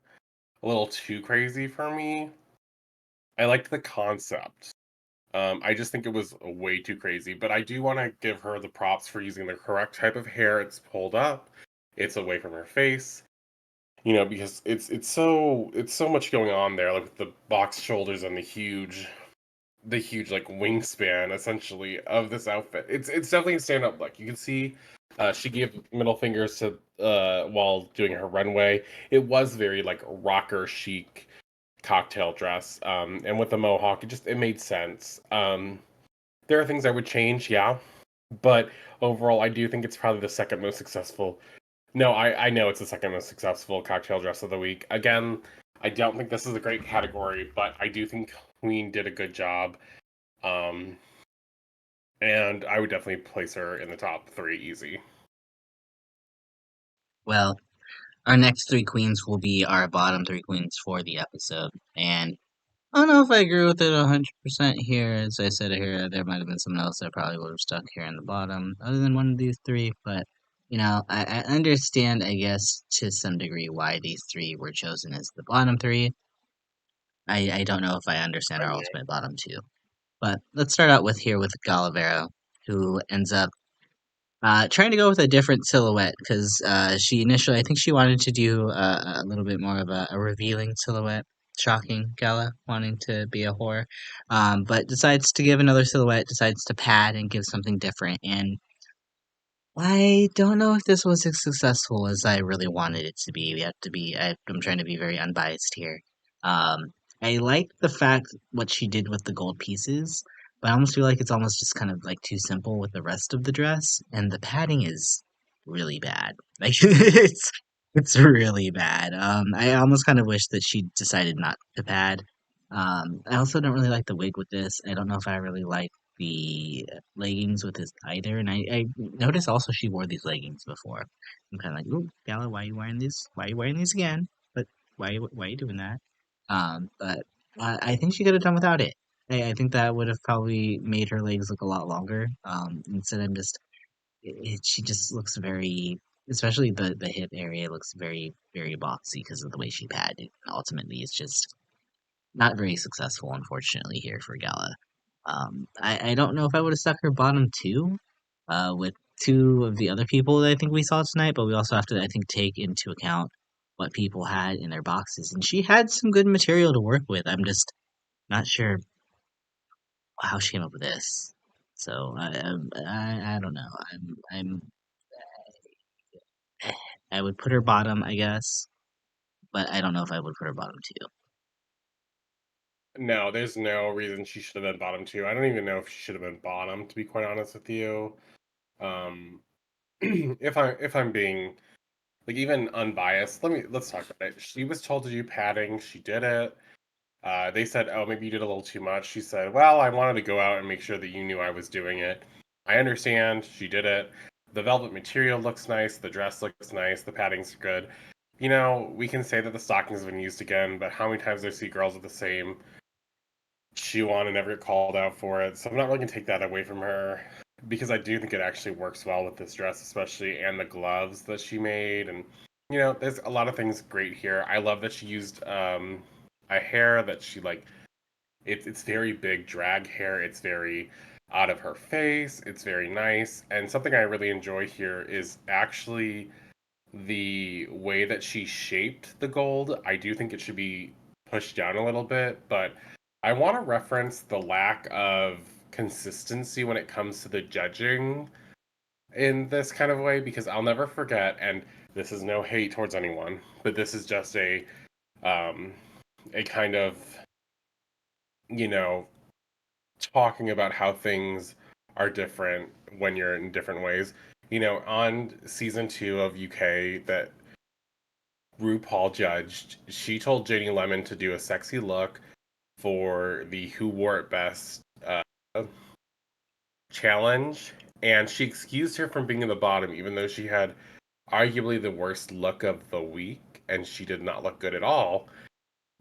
a little too crazy for me. I liked the concept. I just think it was way too crazy, but I do want to give her the props for using the correct type of hair. It's pulled up, it's away from her face, because it's so much going on there, like with the box shoulders and the huge like wingspan essentially of this outfit. It's definitely a stand up look. You can see she gave middle fingers to while doing her runway. It was very like rocker chic cocktail dress, and with the mohawk it made sense. There are things I would change, yeah, but overall I do think it's probably the second most successful. No, I know it's the second most successful cocktail dress of the week. Again, I don't think this is a great category, but I do think Queen did a good job. um and I would definitely place her in the top three easy. Well, our next three queens will be our bottom three queens for the episode, and I don't know if I agree with it 100% here. As I said here, there might have been someone else that probably would have stuck here in the bottom, other than one of these three. But I understand, I guess, to some degree why these three were chosen as the bottom three. I don't know if I understand our Yeah. ultimate bottom two. But let's start out with here with Varo, who ends up trying to go with a different silhouette because she initially, I think she wanted to do a little bit more of a revealing silhouette. Shocking, Gala wanting to be a whore, but decides to give another silhouette, decides to pad and give something different. And I don't know if this was as successful as I really wanted it to be. We have to be. I'm trying to be very unbiased here. Um, I like the fact what she did with the gold pieces, but I almost feel like it's almost just kind of like too simple with the rest of the dress, and the padding is really bad. Like it's really bad. I almost kind of wish that she decided not to pad. I also don't really like the wig with this. I don't know if I really like the leggings with this either. And I noticed also she wore these leggings before. I'm kind of like, ooh, Gala, why are you wearing these? Why are you wearing these again? But why are you doing that? But I think she could have done without it. I think that would have probably made her legs look a lot longer. Instead of just, she just looks very, especially the hip area looks very, very boxy because of the way she padded. Ultimately, it's just not very successful, unfortunately, here for Gala. I don't know if I would have stuck her bottom two with two of the other people that I think we saw tonight, but we also have to, I think, take into account what people had in their boxes. And she had some good material to work with. I'm just not sure how she came up with this. So I don't know. I would put her bottom, I guess, but I don't know if I would put her bottom two. No, there's no reason she should have been bottom two. I don't even know if she should have been bottom, to be quite honest with you. um if I'm being like even unbiased, let's talk about it. She was told to do padding, she did it. They said, oh, maybe you did a little too much. She said, well, I wanted to go out and make sure that you knew I was doing it. I understand. She did it. The velvet material looks nice. The dress looks nice. The padding's good. We can say that the stockings have been used again, but how many times do I see girls with the same chew on and never get called out for it. So I'm not really gonna take that away from her because I do think it actually works well with this dress, especially and the gloves that she made. And there's a lot of things great here. I love that she used a hair that she like. It's very big drag hair. It's very out of her face. It's very nice. And something I really enjoy here is actually the way that she shaped the gold. I do think it should be pushed down a little bit, but I want to reference the lack of consistency when it comes to the judging in this kind of way because I'll never forget, and this is no hate towards anyone, but this is just um a kind of, you know, talking about how things are different when you're in different ways. On season 2 of UK that RuPaul judged, she told Janie Lemon to do a sexy look for the Who Wore It Best challenge, and she excused her from being in the bottom, even though she had arguably the worst look of the week, and she did not look good at all.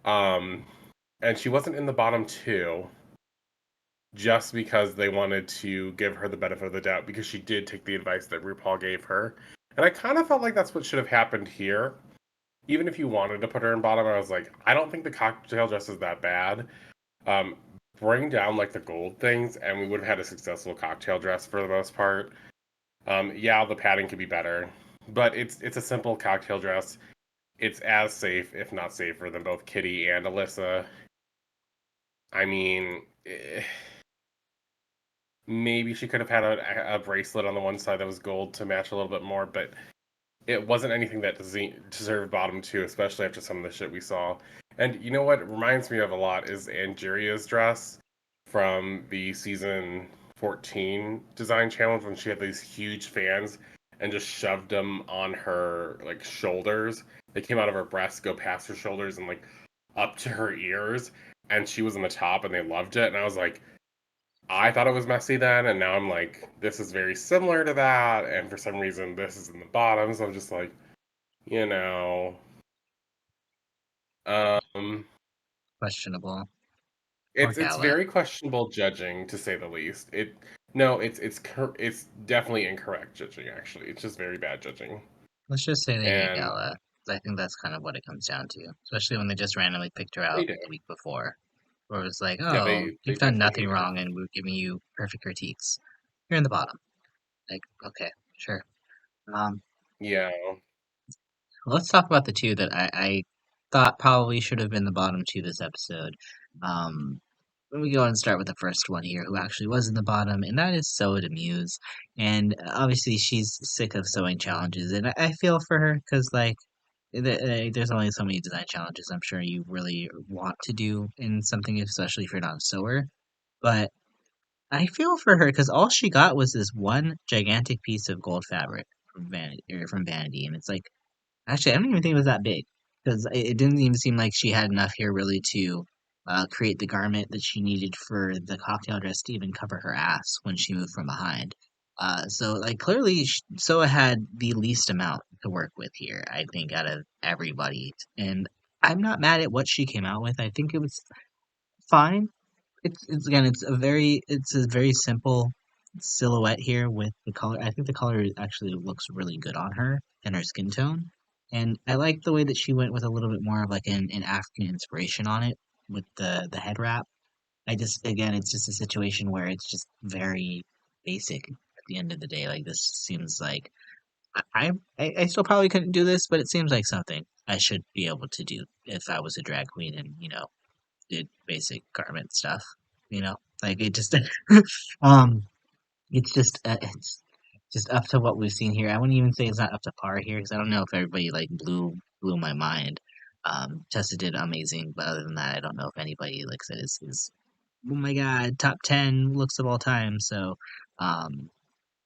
Um, and she wasn't in the bottom two just because they wanted to give her the benefit of the doubt because she did take the advice that RuPaul gave her. And I kind of felt like that's what should have happened here. Even if you wanted to put her in bottom, I was like, I don't think the cocktail dress is that bad. Um, bring down like the gold things, and we would have had a successful cocktail dress for the most part. Yeah, the padding could be better, but it's a simple cocktail dress. It's as safe, if not safer, than both Kitty and Alyssa. I mean, maybe she could have had a bracelet on the one side that was gold to match a little bit more, but it wasn't anything that deserved bottom two, especially after some of the shit we saw. And you know what reminds me of a lot is Angeria's dress from the season 14 design challenge when she had these huge fans and just shoved them on her like shoulders. They came out of her breasts, go past her shoulders and like up to her ears, and she was in the top and they loved it. And I was like, I thought it was messy then, and now I'm like, this is very similar to that, and for some reason this is in the bottom, so I'm just like, you know, um, Questionable. Poor it's Gala. very questionable judging to say the least. No, it's definitely incorrect judging. Actually, it's just very bad judging, Let's just say they hate and Gala. 'Cause I think that's kind of what it comes down to, especially when they just randomly picked her they out do. the week before. Where it was like, Yeah, oh, they you've done definitely nothing hate her. wrong and we're giving you perfect critiques. You're in the bottom. Like, okay, sure. Um, Yeah, let's talk about the two that I thought probably should have been the bottom two this episode. Um, let me go and start with the first one here, who actually was in the bottom, and that is Soa Muse. And obviously, she's sick of sewing challenges, and I feel for her because, like, there's only so many design challenges I'm sure you really want to do in something, especially if you're not a sewer. But I feel for her because all she got was this one gigantic piece of gold fabric from Vanity, and it's like actually, I don't even think it was that big because it didn't even seem like she had enough here really to create the garment that she needed for the cocktail dress to even cover her ass when she moved from behind. So, like, clearly, Soa had the least amount to work with here, I think, out of everybody. And I'm not mad at what she came out with. I think it was fine. It's again, it's a very simple silhouette here with the color. I think the color actually looks really good on her and her skin tone. And I like the way that she went with a little bit more of like an African inspiration on it with the head wrap. I just again, it's just a situation where it's just very basic at the end of the day. Like this seems like I still probably couldn't do this, but it seems like something I should be able to do if I was a drag queen and did basic garment stuff, like it just um it's just up to what we've seen here. I wouldn't even say it's not up to par here because I don't know if everybody like blew my mind. Tessa did amazing, but other than that, I don't know if anybody like said is oh my god top 10 looks of all time. So um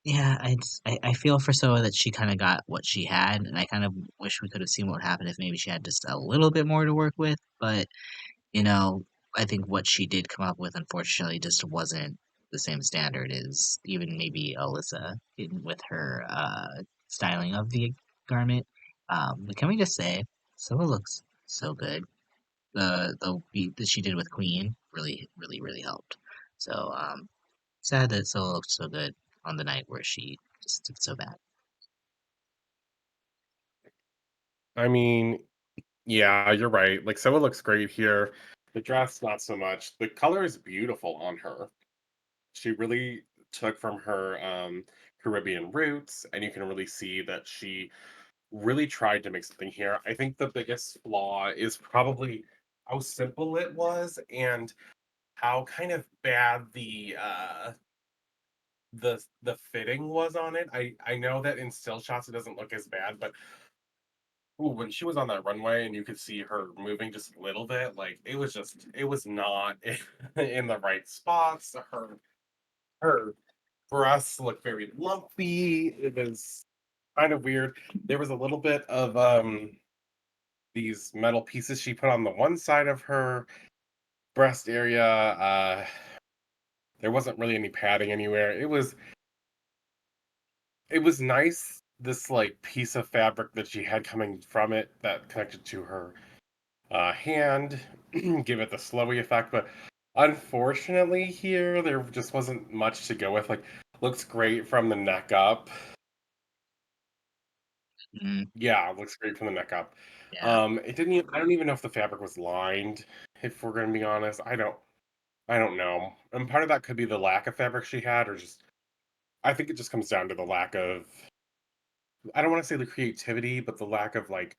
yeah, I feel for Soa that she kind of got what she had, and I kind of wish we could have seen what happened if maybe she had just a little bit more to work with, but you know, I think what she did come up with, unfortunately, just wasn't the same standard as even maybe Alyssa with her styling of the garment. But can we just say, Soa looks so good? the beat that she did with Queen really helped. So sad that Solo looked so good on the night where she just did so bad. I mean, yeah, you're right. Like, Soa looks great here. The dress, not so much. The color is beautiful on her. She really took from her Caribbean roots, and you can really see that she really tried to make something here. I think the biggest flaw is probably how simple it was and how kind of bad the fitting was on it. I know that in still shots it doesn't look as bad, but ooh, when she was on that runway and you could see her moving just a little bit, like it was not in the right spots. Her breasts looked very lumpy. It was kind of weird. There was a little bit of these metal pieces she put on the one side of her breast area. There wasn't really any padding anywhere. It was nice, this like piece of fabric that she had coming from it that connected to her hand, give it the slowy effect. But unfortunately, here there just wasn't much to go with. Like, looks great from the neck up. Mm, Yeah, it looks great from the neck up. yeah. It didn't. I don't even know if the fabric was lined. If we're going to be honest, I don't know. And part of that could be the lack of fabric she had, or just I think it just comes down to the lack of. I don't want to say the creativity, but the lack of like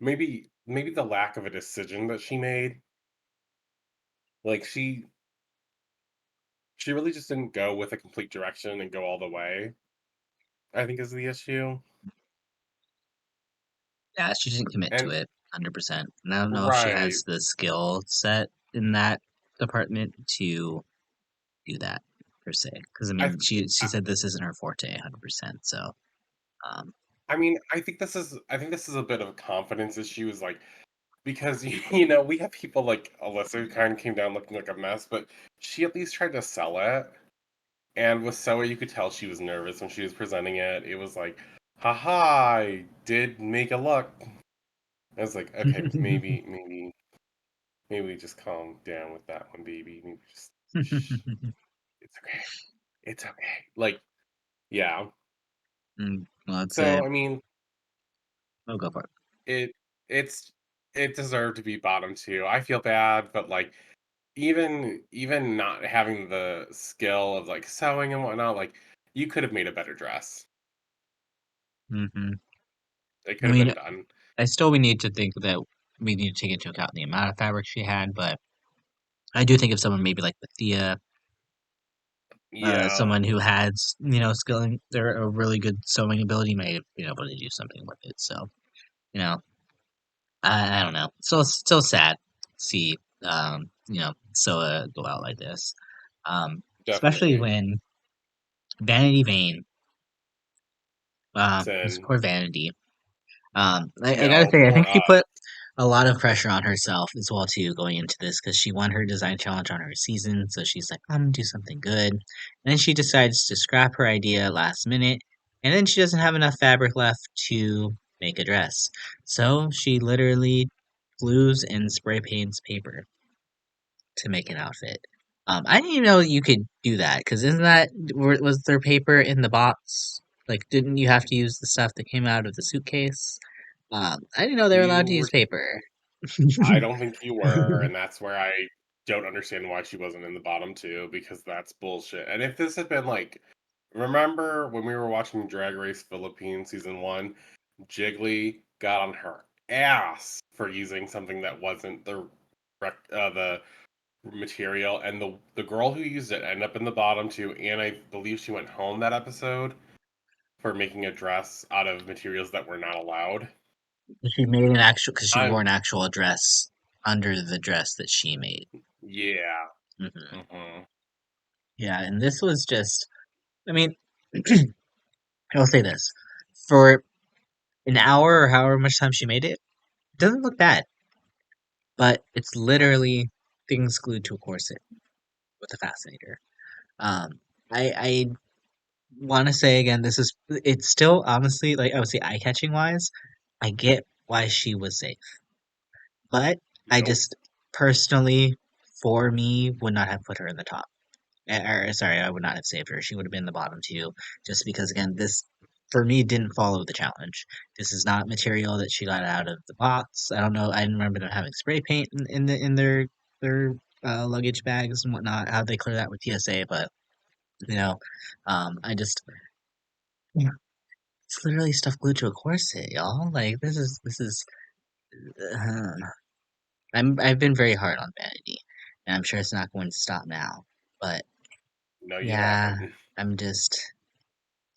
maybe the lack of a decision that she made. Like she really just didn't go with a complete direction and go all the way, I think is the issue. Yeah, she didn't commit to And it 100%. And I don't know if she right. has the skill set in that department to do that per se. Because I I mean, she said this isn't her forte 100%. So um, I mean, I think this is a bit of a confidence issue is like because you know, we have people like Alyssa who kind of came down looking like a mess, but she at least tried to sell it. And with Soa, you could tell she was nervous when she was presenting it. It was like, haha, I did make a look. I was like, okay, maybe just calm down with that one, baby. Maybe just shh. It's okay. It's okay. Like, yeah. well, it's a So I mean, I'll go for it. it it's it deserved to be bottom two. I feel bad, but like even not having the skill of like sewing and whatnot, like you could have made a better dress. Hmm. It I could have mean, been done. we need to think that we need to take into account the amount of fabric she had, but I do think if someone maybe like Thea, Yeah, someone who had skill and they're a really good sewing ability may have been able to do something with it. So you know, I don't know. Still sad to see Soa go out like this. Especially definitely. when Vanity Vane, this Sin. poor Vanity. I gotta No, say, I think poor she put a lot of pressure on herself as well too going into this because she won her design challenge on her season, so she's like, I'm gonna do something good. And then she decides to scrap her idea last minute, and then she doesn't have enough fabric left to make a dress. So she literally glues and spray paints paper to make an outfit. I didn't even know you could do that because isn't that was there paper in the box? Like, didn't you have to use the stuff that came out of the suitcase? I didn't know they were allowed you to use were paper. I don't think you were, and that's where I don't understand why she wasn't in the bottom two because that's bullshit. And if this had been like, remember when we were watching Drag Race Philippines season one, Jiggly got on her ass for using something that wasn't the material, and the girl who used it ended up in the bottom two, and I believe she went home that episode for making a dress out of materials that were not allowed. She made an actual because she I'm wore an actual dress under the dress that she made. yeah. Hmm. Hmm. Yeah, and this was just. I mean, I'll say this: for an hour or however much time she made it, it doesn't look bad, but it's literally things glued to a corset with a fascinator. Um, I want to say again, it's still honestly like I would say eye catching wise. I get why she was safe, but I Nope. just personally, for me, would not have put her in the top. Or sorry, I would not have saved her. She would have been the bottom two, just because again, this for me didn't follow the challenge. This is not material that she got out of the box. I don't know. I didn't remember them having spray paint in their luggage bags and whatnot. How they clear that with TSA, but you know, I just yeah, it's literally stuff glued to a corset, y'all. Like this is. Uh, I've been very hard on Vanity, and I'm sure it's not going to stop now. But No, you yeah, haven't. I'm just.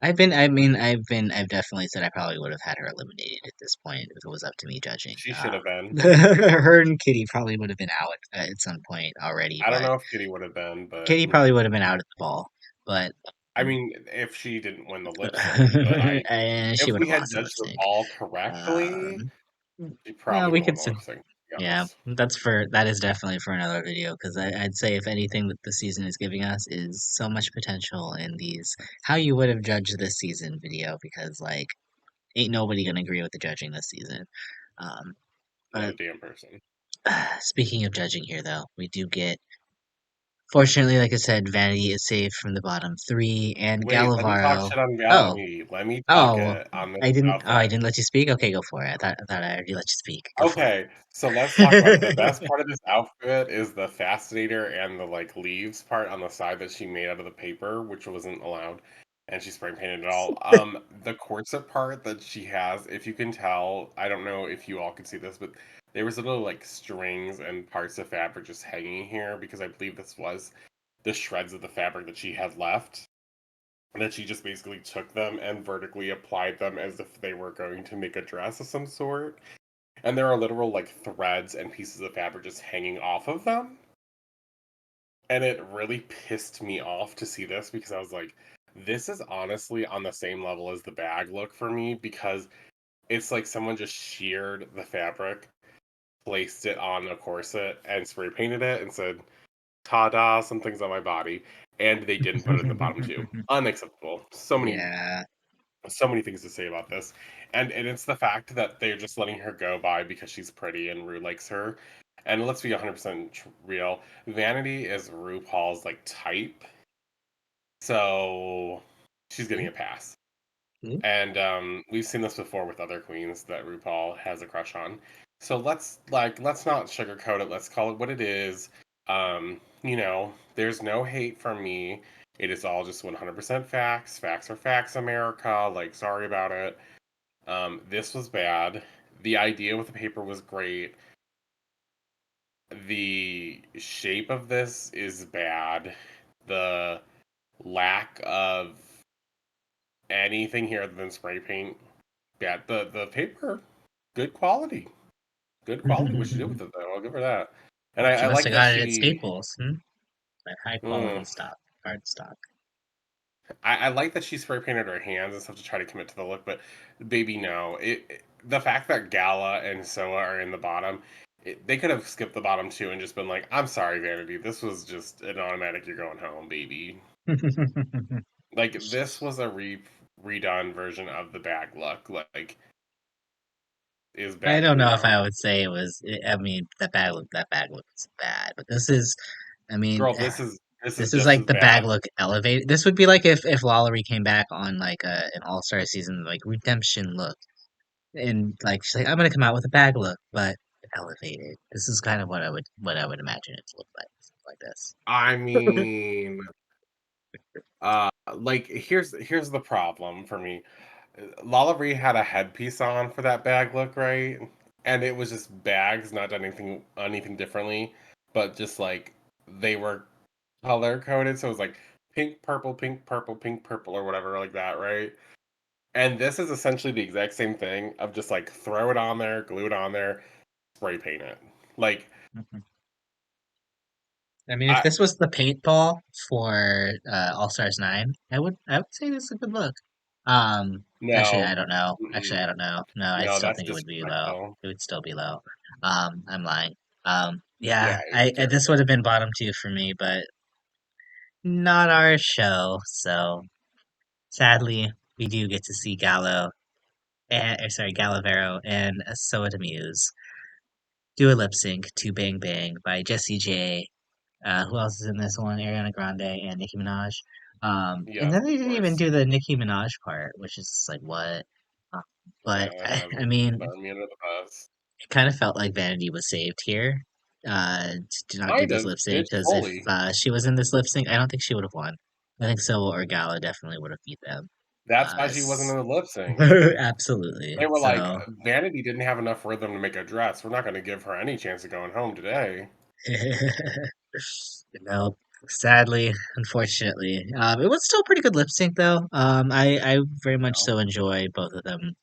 I've definitely said I probably would have had her eliminated at this point if it was up to me judging. She should have been. Her and Kitty probably would have been out at some point already, I don't but know if Kitty would have been, but Kitty probably would have been out at the ball. But I mean, if she didn't win the lip sync, but and she if would we have had lost the lip judged them sync. all correctly, Um, she well, probably we would have could won the say, lip sync, to be yeah, honest. that is definitely for another video because I'd say if anything that the season is giving us is so much potential in these how you would have judged this season video because like ain't nobody gonna agree with the judging this season. Um, Not but a damn person. speaking of judging here, though, we do get. Fortunately, like I said, Vanity is saved from the bottom three, and Wait, let me talk Galavaro. shit on Oh, Gala. Let me talk oh, it on this I didn't. Oh, I outfit. didn't let you speak. Okay, go for it. I thought I already let you speak. Go for Okay, so let's talk about it. The best it. part of this outfit is the fascinator and the like leaves part on the side that she made out of the paper, which wasn't allowed, and she spray painted it all. The corset part that she has, if you can tell, I don't know if you all can see this, but there was little like strings and parts of fabric just hanging here because I believe this was the shreds of the fabric that she had left. And that she just basically took them and vertically applied them as if they were going to make a dress of some sort. And there are literal like threads and pieces of fabric just hanging off of them. And it really pissed me off to see this because I was like, this is honestly on the same level as the bag look for me because it's like someone just sheared the fabric, placed it on a corset, and spray painted it and said, ta da, some things on my body. And they didn't put it in the bottom two. Unacceptable. Yeah. So many things to say about this. And it's the fact that they're just letting her go by because she's pretty and Rue likes her. And let's be 100% real. Vanity is RuPaul's like type. So she's getting a pass. And we've seen this before with other queens that RuPaul has a crush on. So let's not sugarcoat it. Let's call it what it is. There's no hate from me. It is all just 100% facts. Facts are facts, America. Like, sorry about it. This was bad. The idea with the paper was great. The shape of this is bad. The lack of anything here other than spray paint, bad. The paper, good quality. Good quality what she did with it though. I'll give her that. And She I must like have that got it at she Staples. Like high mm, quality stock, hard stock. I like that she spray painted her hands and stuff to try to commit to the look, but baby, no. The fact that Gala and Soa are in the bottom, they could have skipped the bottom two and just been like, "I'm sorry, Vanity. This was just an automatic. You're going home, baby." Like this was a redone version of the bag look. Like, is I bad don't queen know if I mode. would say it was. I mean, that bag looks bad, but this is. I mean, Girl, this is this is just like as the bag bad. look elevated. This would be like if Lollery came back on like an All Star season like redemption look, and like she's like, I'm gonna come out with a bag look, but elevated. This is kind of what I would imagine it to look like this. I mean, like here's the problem for me. Lala Ree had a headpiece on for that bag look, right? And it was just bags, not done anything differently, but just like they were color coded, so it was like pink, purple, pink, purple, pink, purple, or whatever like that, right? And this is essentially the exact same thing of just like throw it on there, glue it on there, spray paint it. Like Mhm. I mean, if I this was the paintball for All Stars 9, I would say this is a good look. Actually, I no, don't know. Actually, I mm-mm, don't know. No, I no, still that's think it would be low. disrespectful. It would still be low. I'm lying. Yeah, Yeah, it's this would terrible. have been bottom two for me, but not our show. So sadly, we do get to see Gallo, Galavero and Soa Muse do a lip sync to Bang Bang by Jessie J. Who else is in this one? Ariana Grande and Nicki Minaj. And Yes, then they of didn't even course. do the Nicki Minaj part, which is like what? Uh, but I mean, Throw me under the bus. it kind of felt like Vanity was saved here. To not do Kind this of. lip sync It's because if fully. she was in this lip sync, I don't think she would have won. I think Solo or Gala definitely would have beat them. That's why Uh, she wasn't s- in the lip sync. absolutely. They were like, So. Vanity didn't have enough rhythm to make a dress. We're not going to give her any chance of going home today. No, sadly, unfortunately, it was still a pretty good lip sync though. I very much No. so enjoy both of them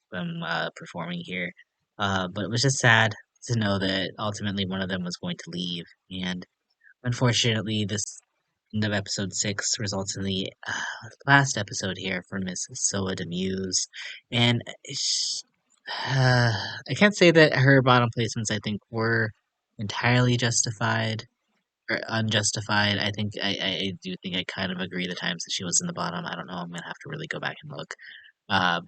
performing here. But it was just sad to know that ultimately one of them was going to leave, and unfortunately, this end of episode 6 results in the last episode here for Miss Soa Demuse, and I can't say that her bottom placements I think were entirely justified or unjustified. I think I do think I kind of agree the times that she was in the bottom. I don't know. I'm gonna have to really go back and look.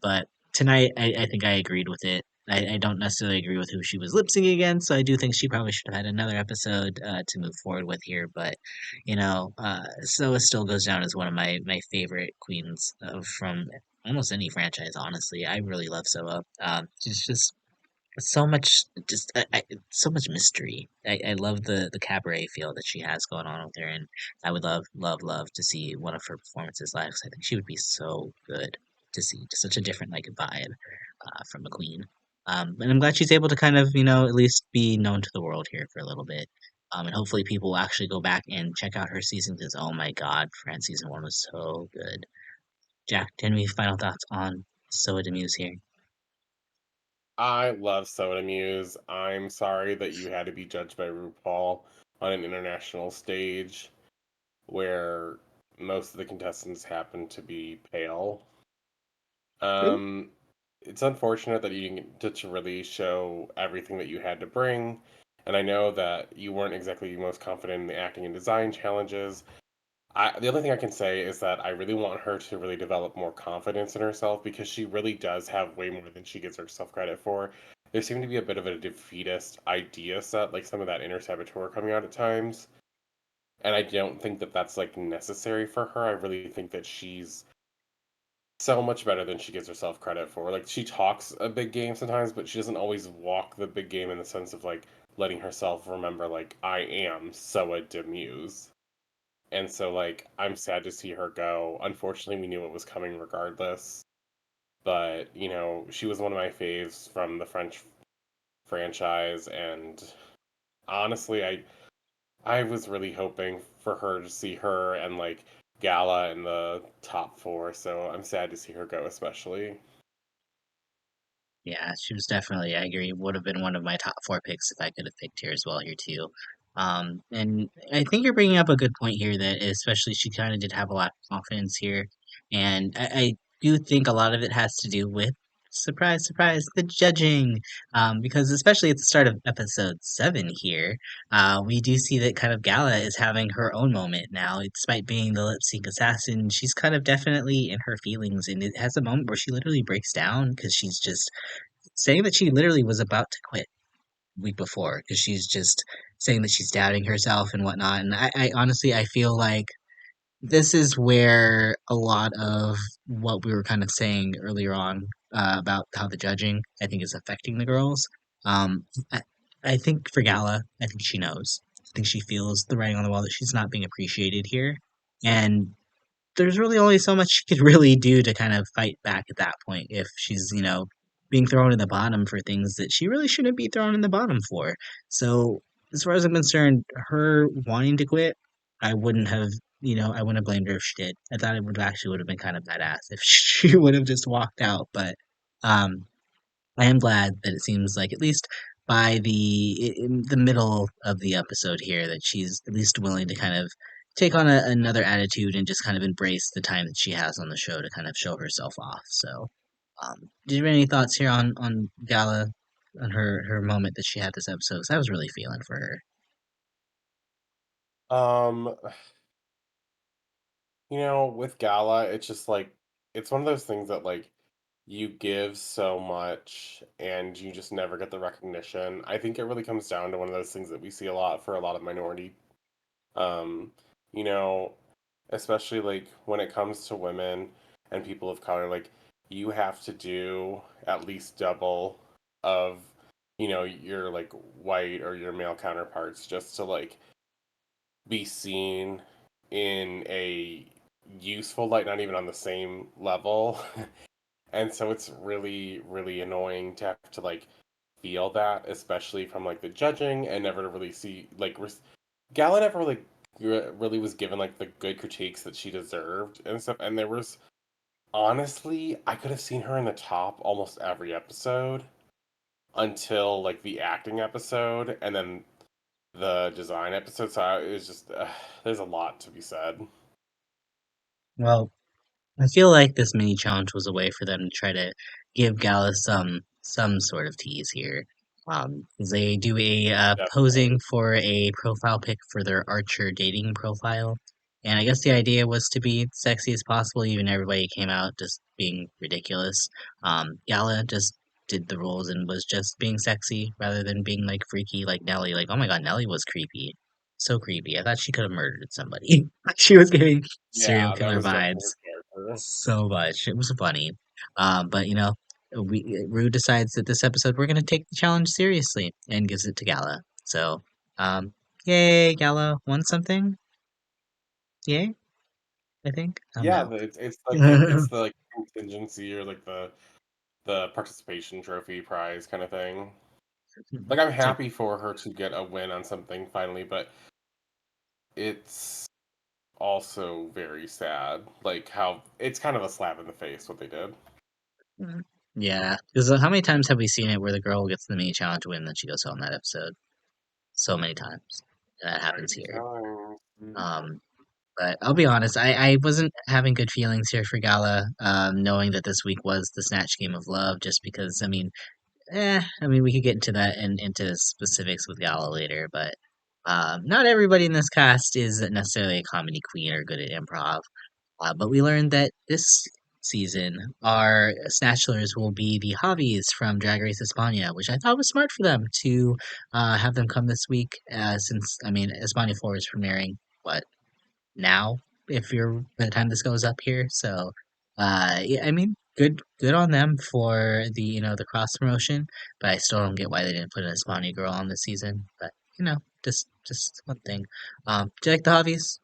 But tonight, I think I agreed with it. I don't necessarily agree with who she was lip syncing against, so I do think she probably should have had another episode to move forward with here. But Soa still goes down as one of my favorite queens from almost any franchise. Honestly, I really love Soa. She's just so much so much mystery. I love the cabaret feel that she has going on with her, and I would love to see one of her performances live 'cause I think she would be so good to see, just such a different like vibe from a queen. And I'm glad she's able to kind of at least be known to the world here for a little bit. And hopefully people will actually go back and check out her season because oh my god, France season 1 was so good. Jack, any final thoughts on Soa Demuse here? I love Soda Muse. I'm sorry that you had to be judged by RuPaul on an international stage where most of the contestants happen to be pale. True. Um, it's unfortunate that you didn't get to really show everything that you had to bring. And I know that you weren't exactly most confident in the acting and design challenges. The only thing I can say is that I really want her to really develop more confidence in herself because she really does have way more than she gives herself credit for. There seemed to be a bit of a defeatist idea set, like some of that inner saboteur coming out at times. And I don't think that that's like necessary for her. I really think that she's so much better than she gives herself credit for. Like she talks a big game sometimes, but she doesn't always walk the big game in the sense of like letting herself remember like I am Soa Demuse. And so like I'm sad to see her go. Unfortunately, we knew it was coming regardless. But, she was one of my faves from the French franchise and honestly, I was really hoping for her to see her and like Gala in the top 4, so I'm sad to see her go especially. Yeah, she was definitely, I agree, would have been one of my top 4 picks if I could have picked her as well here too. And I think you're bringing up a good point here that especially she kind of did have a lot of confidence here. And I do think a lot of it has to do with, surprise, surprise, the judging. Because especially at the start of episode 7 here, we do see that kind of Gala is having her own moment now. Despite being the lip sync assassin, she's kind of definitely in her feelings. And it has a moment where she literally breaks down because she's just saying that she literally was about to quit week before because she's just saying that she's doubting herself and whatnot. And I honestly I feel like this is where a lot of what we were kind of saying earlier on about how the judging I think is affecting the girls. Um, I, I think for Gala, I think she knows. I think she feels the writing on the wall that she's not being appreciated here, and there's really only so much she could really do to kind of fight back at that point if she's, being thrown in the bottom for things that she really shouldn't be thrown in the bottom for. So, as far as I'm concerned, her wanting to quit, I wouldn't have, I wouldn't have blamed her if she did. I thought it would have been kind of badass if she would have just walked out. But um, I am glad that it seems like at least by in the middle of the episode here that she's at least willing to kind of take on another attitude and just kind of embrace the time that she has on the show to kind of show herself off. So, did you have any thoughts here on Gala on her moment that she had this episode? 'Cause I was really feeling for her. Um, with Gala, it's just like it's one of those things that like you give so much and you just never get the recognition. I think it really comes down to one of those things that we see a lot for a lot of minority, um, you know, especially like when it comes to women and people of color, like you have to do at least double of, your like white or your male counterparts just to like be seen in a useful light, not even on the same level. And so it's really, really annoying to have to like feel that, especially from like the judging and never to really see like Gala never really was given like the good critiques that she deserved and stuff. And there was honestly, I could have seen her in the top almost every episode until like the acting episode and then the design episode. So it was just there's a lot to be said. Well, I feel like this mini challenge was a way for them to try to give Gala some sort of tease here. 'Cause they do a Definitely. posing for a profile pic for their Archer dating profile, and I guess the idea was to be sexy as possible. Even everybody came out just being ridiculous. Gala just did the rules and was just being sexy rather than being like freaky like Nelly. Like, oh my god, Nelly was creepy, so creepy. I thought she could have murdered somebody. She was giving serial Yeah, that killer was definitely vibes her character. so much. It was funny. But Rue decides that this episode we're gonna take the challenge seriously and gives it to Gala. So, um, yay, Gala won something. Yay, I think. I don't Yeah, know. it's like it's the like contingency or like the participation trophy prize kind of thing. Like I'm So, happy for her to get a win on something finally, but it's also very sad. Like how it's kind of a slap in the face what they did. mm, yeah, because how many times have we seen it where the girl gets the mini challenge win, then she goes home that episode? So many times. That happens Crazy here. times. Um, But I'll be honest, I wasn't having good feelings here for Gala, knowing that this week was the Snatch Game of Love, just because, I mean, we could get into that and into specifics with Gala later, but not everybody in this cast is necessarily a comedy queen or good at improv. But we learned that this season, our Snatchlers will be the Javis from Drag Race España, which I thought was smart for them to have them come this week, since, I mean, España 4 is premiering, what, now if you're by the time this goes up here. So yeah, I mean good on them for the the cross promotion, but I still don't get why they didn't put an Espana girl on this season. But just one thing. Do you like the hobbies?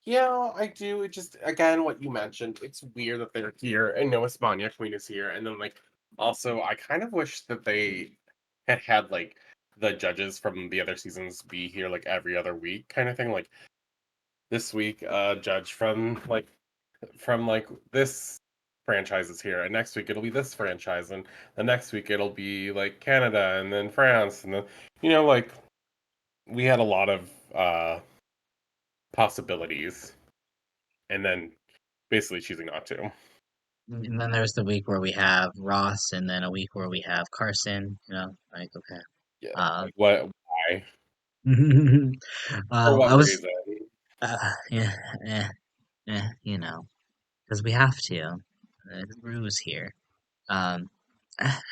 Yeah, I do. It just again what you mentioned. It's weird that they're here and no Espana Queen is here, and then like also I kind of wish that they had like the judges from the other seasons be here like every other week kind of thing. Like this week, judge from like this franchise is here, and next week it'll be this franchise, and the next week it'll be like Canada, and then France, and then like we had a lot of possibilities, and then basically choosing not to. And then there's the week where we have Ross, and then a week where we have Carson. Like okay. Yeah, Um, like what? Why? For I what was reason? yeah, eh, because we have to. Rue's here. Um,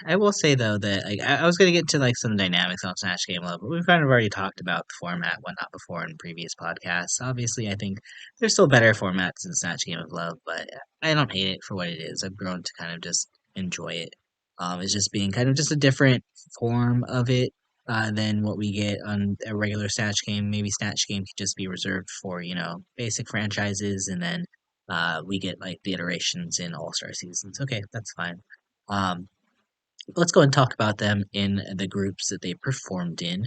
I will say though that like I was gonna get to like some dynamics on Snatch Game Love, but we've kind of already talked about the format and whatnot before in previous podcasts. Obviously, I think there's still better formats than Snatch Game of Love, but I don't hate it for what it is. I've grown to kind of just enjoy it. It's just being kind of just a different form of it than what we get on a regular Snatch Game. Maybe Snatch Game could just be reserved for basic franchises, and then we get like the iterations in All Star seasons. Okay, that's fine. Um, let's go and talk about them in the groups that they performed in.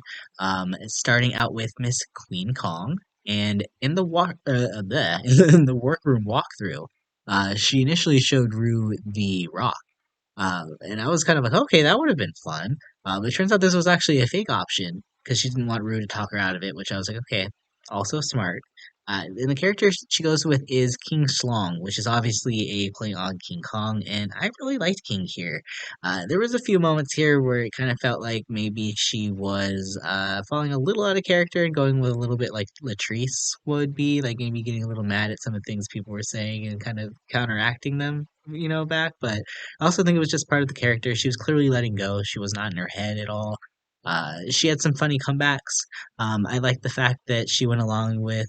Starting out with Miss Queen Kong, and in the in the workroom walkthrough, she initially showed Rue the rock, and I was kind of like, okay, that would have been fun. But it turns out this was actually a fake option because she didn't want Rue to talk her out of it, which I was like, okay, also smart. And the character she goes with is King Slong, which is obviously a play on King Kong, and I really liked King here. There was a few moments here where it kind of felt like maybe she was falling a little out of character and going with a little bit like Latrice would be, like maybe getting a little mad at some of the things people were saying and kind of counteracting them, back. But I also think it was just part of the character. She was clearly letting go. She was not in her head at all. She had some funny comebacks. I like the fact that she went along with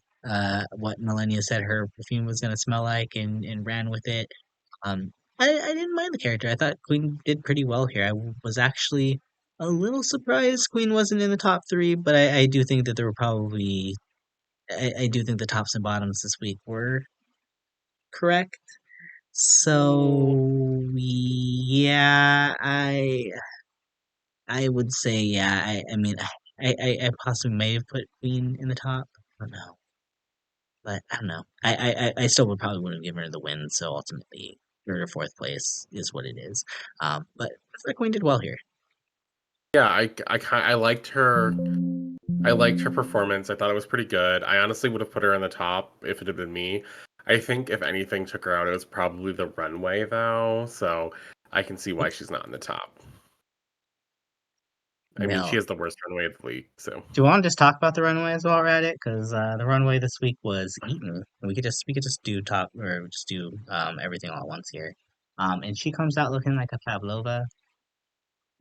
what Nehellenia said her perfume was going to smell like and ran with it. I didn't mind the character. I thought Queen did pretty well here. Was actually a little surprised Queen wasn't in the top three, but I do think that there were probably, I do think the tops and bottoms this week were correct. Mm, So, yeah, I would say, yeah, I mean, I possibly may have put Queen in the top. I don't know. But I don't know. I still would probably wouldn't give her the win. So ultimately, third or fourth place is what it is. But I feel like Queen did well here. yeah, I liked her. I liked her performance. I thought it was pretty good. I honestly would have put her in the top if it had been me. I think if anything took her out, it was probably the runway though. So I can see why she's not in the top. I mean, she Well, has the worst runway of the league. So do you want to just talk about the runways while we're at it? Because the runway this week was eaten. We could just do top or just do everything all at once here. And she comes out looking like a Pavlova.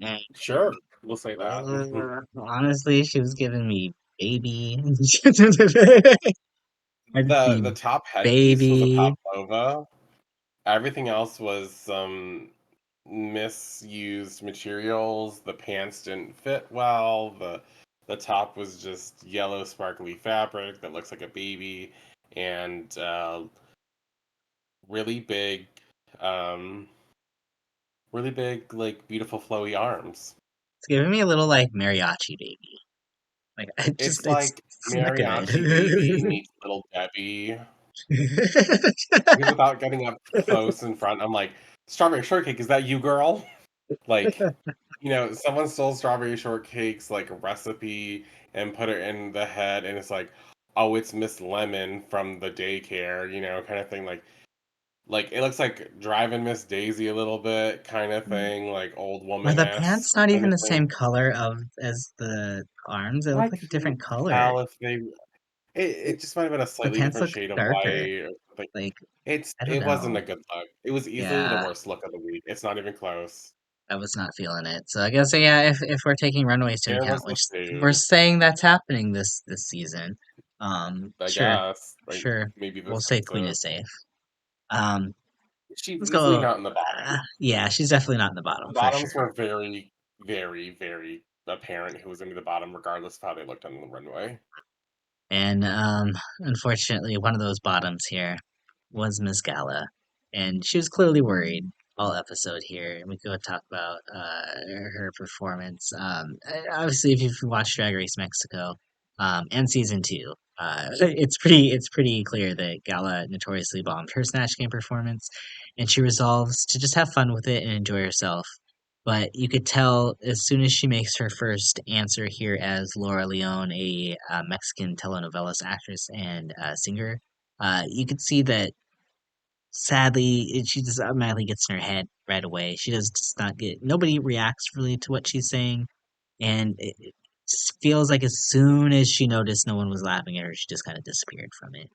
And sure, we'll say that. honestly, she was giving me baby. I'd The be top headpiece was a baby. pavlova. Everything else was misused materials. The pants didn't fit well. The top was just yellow sparkly fabric that looks like a baby, and really big, um, really big, like beautiful flowy arms. It's giving me a little like mariachi baby. Like I just It's it's like it's not mariachi baby good. meets little Debbie. Because without getting up close in front, I'm like, strawberry shortcake, is that you, girl? Like, someone stole strawberry shortcake's like recipe and put it in the head, and it's like, oh, it's Miss Lemon from the daycare, kind of thing. Like it looks like driving Miss Daisy a little bit, kind of thing, like old Are woman the s pants not kind even of the thing. same color of as the arms? They look I like a couldn't different color. tell if it just might have been a The slightly pants different look shade of darker. white or something. Like I don't It wasn't know. a good look. It was easily the Yeah, worst look of the week. It's not even close. I was not feeling it. So I guess yeah, if we're taking runways to There account, was the which we're food, saying that's happening this season, I sure, guess. Like sure, maybe we'll this say is Queen it. is safe. Um, She's let's easily go. not in the bottom. Yeah, she's definitely not in the The bottom for bottoms sure. were very, very, very apparent who was into the bottom, regardless of how they looked on the runway. And unfortunately, one of those bottoms here was Miss Gala, and she was clearly worried all episode here. And we could talk about her performance. Obviously, if you've watched Drag Race Mexico and season two, it's pretty clear that Gala notoriously bombed her Snatch Game performance, and she resolves to just have fun with it and enjoy herself. But you could tell as soon as she makes her first answer here as Laura Leone, a Mexican telenovelas actress and singer, you could see that sadly she just automatically gets in her head right away. She does not get, nobody reacts really to what she's saying, and it just feels like as soon as she noticed no one was laughing at her, she just kind of disappeared from it.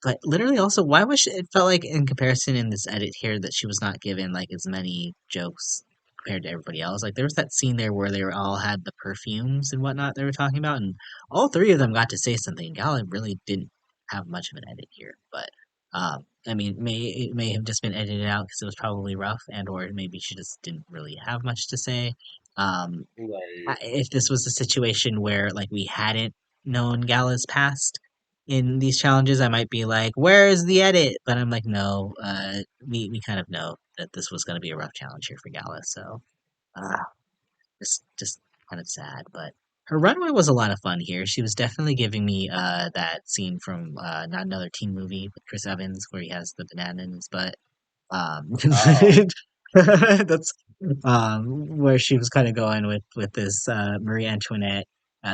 But literally also, why was she, it felt like in comparison in this edit here that she was not given like as many jokes compared to everybody else. Like there was that scene there where they were all had the perfumes and whatnot they were talking about, and all three of them got to say something. Gala really didn't have much of an edit here, but I mean, it may have just been edited out because it was probably rough, and or maybe she just didn't really have much to say. Um, Right. if this was a situation where like we hadn't known Gala's past in these challenges, I might be like, "Where is the edit?" But I'm like, no, we kind of know that this was going to be a rough challenge here for Gala, so uh, just kind of sad. But her runway was a lot of fun here. She was definitely giving me that scene from not another teen movie with Chris Evans where he has the banana in his butt. Oh, That's where she was kind of going with this Marie Antoinette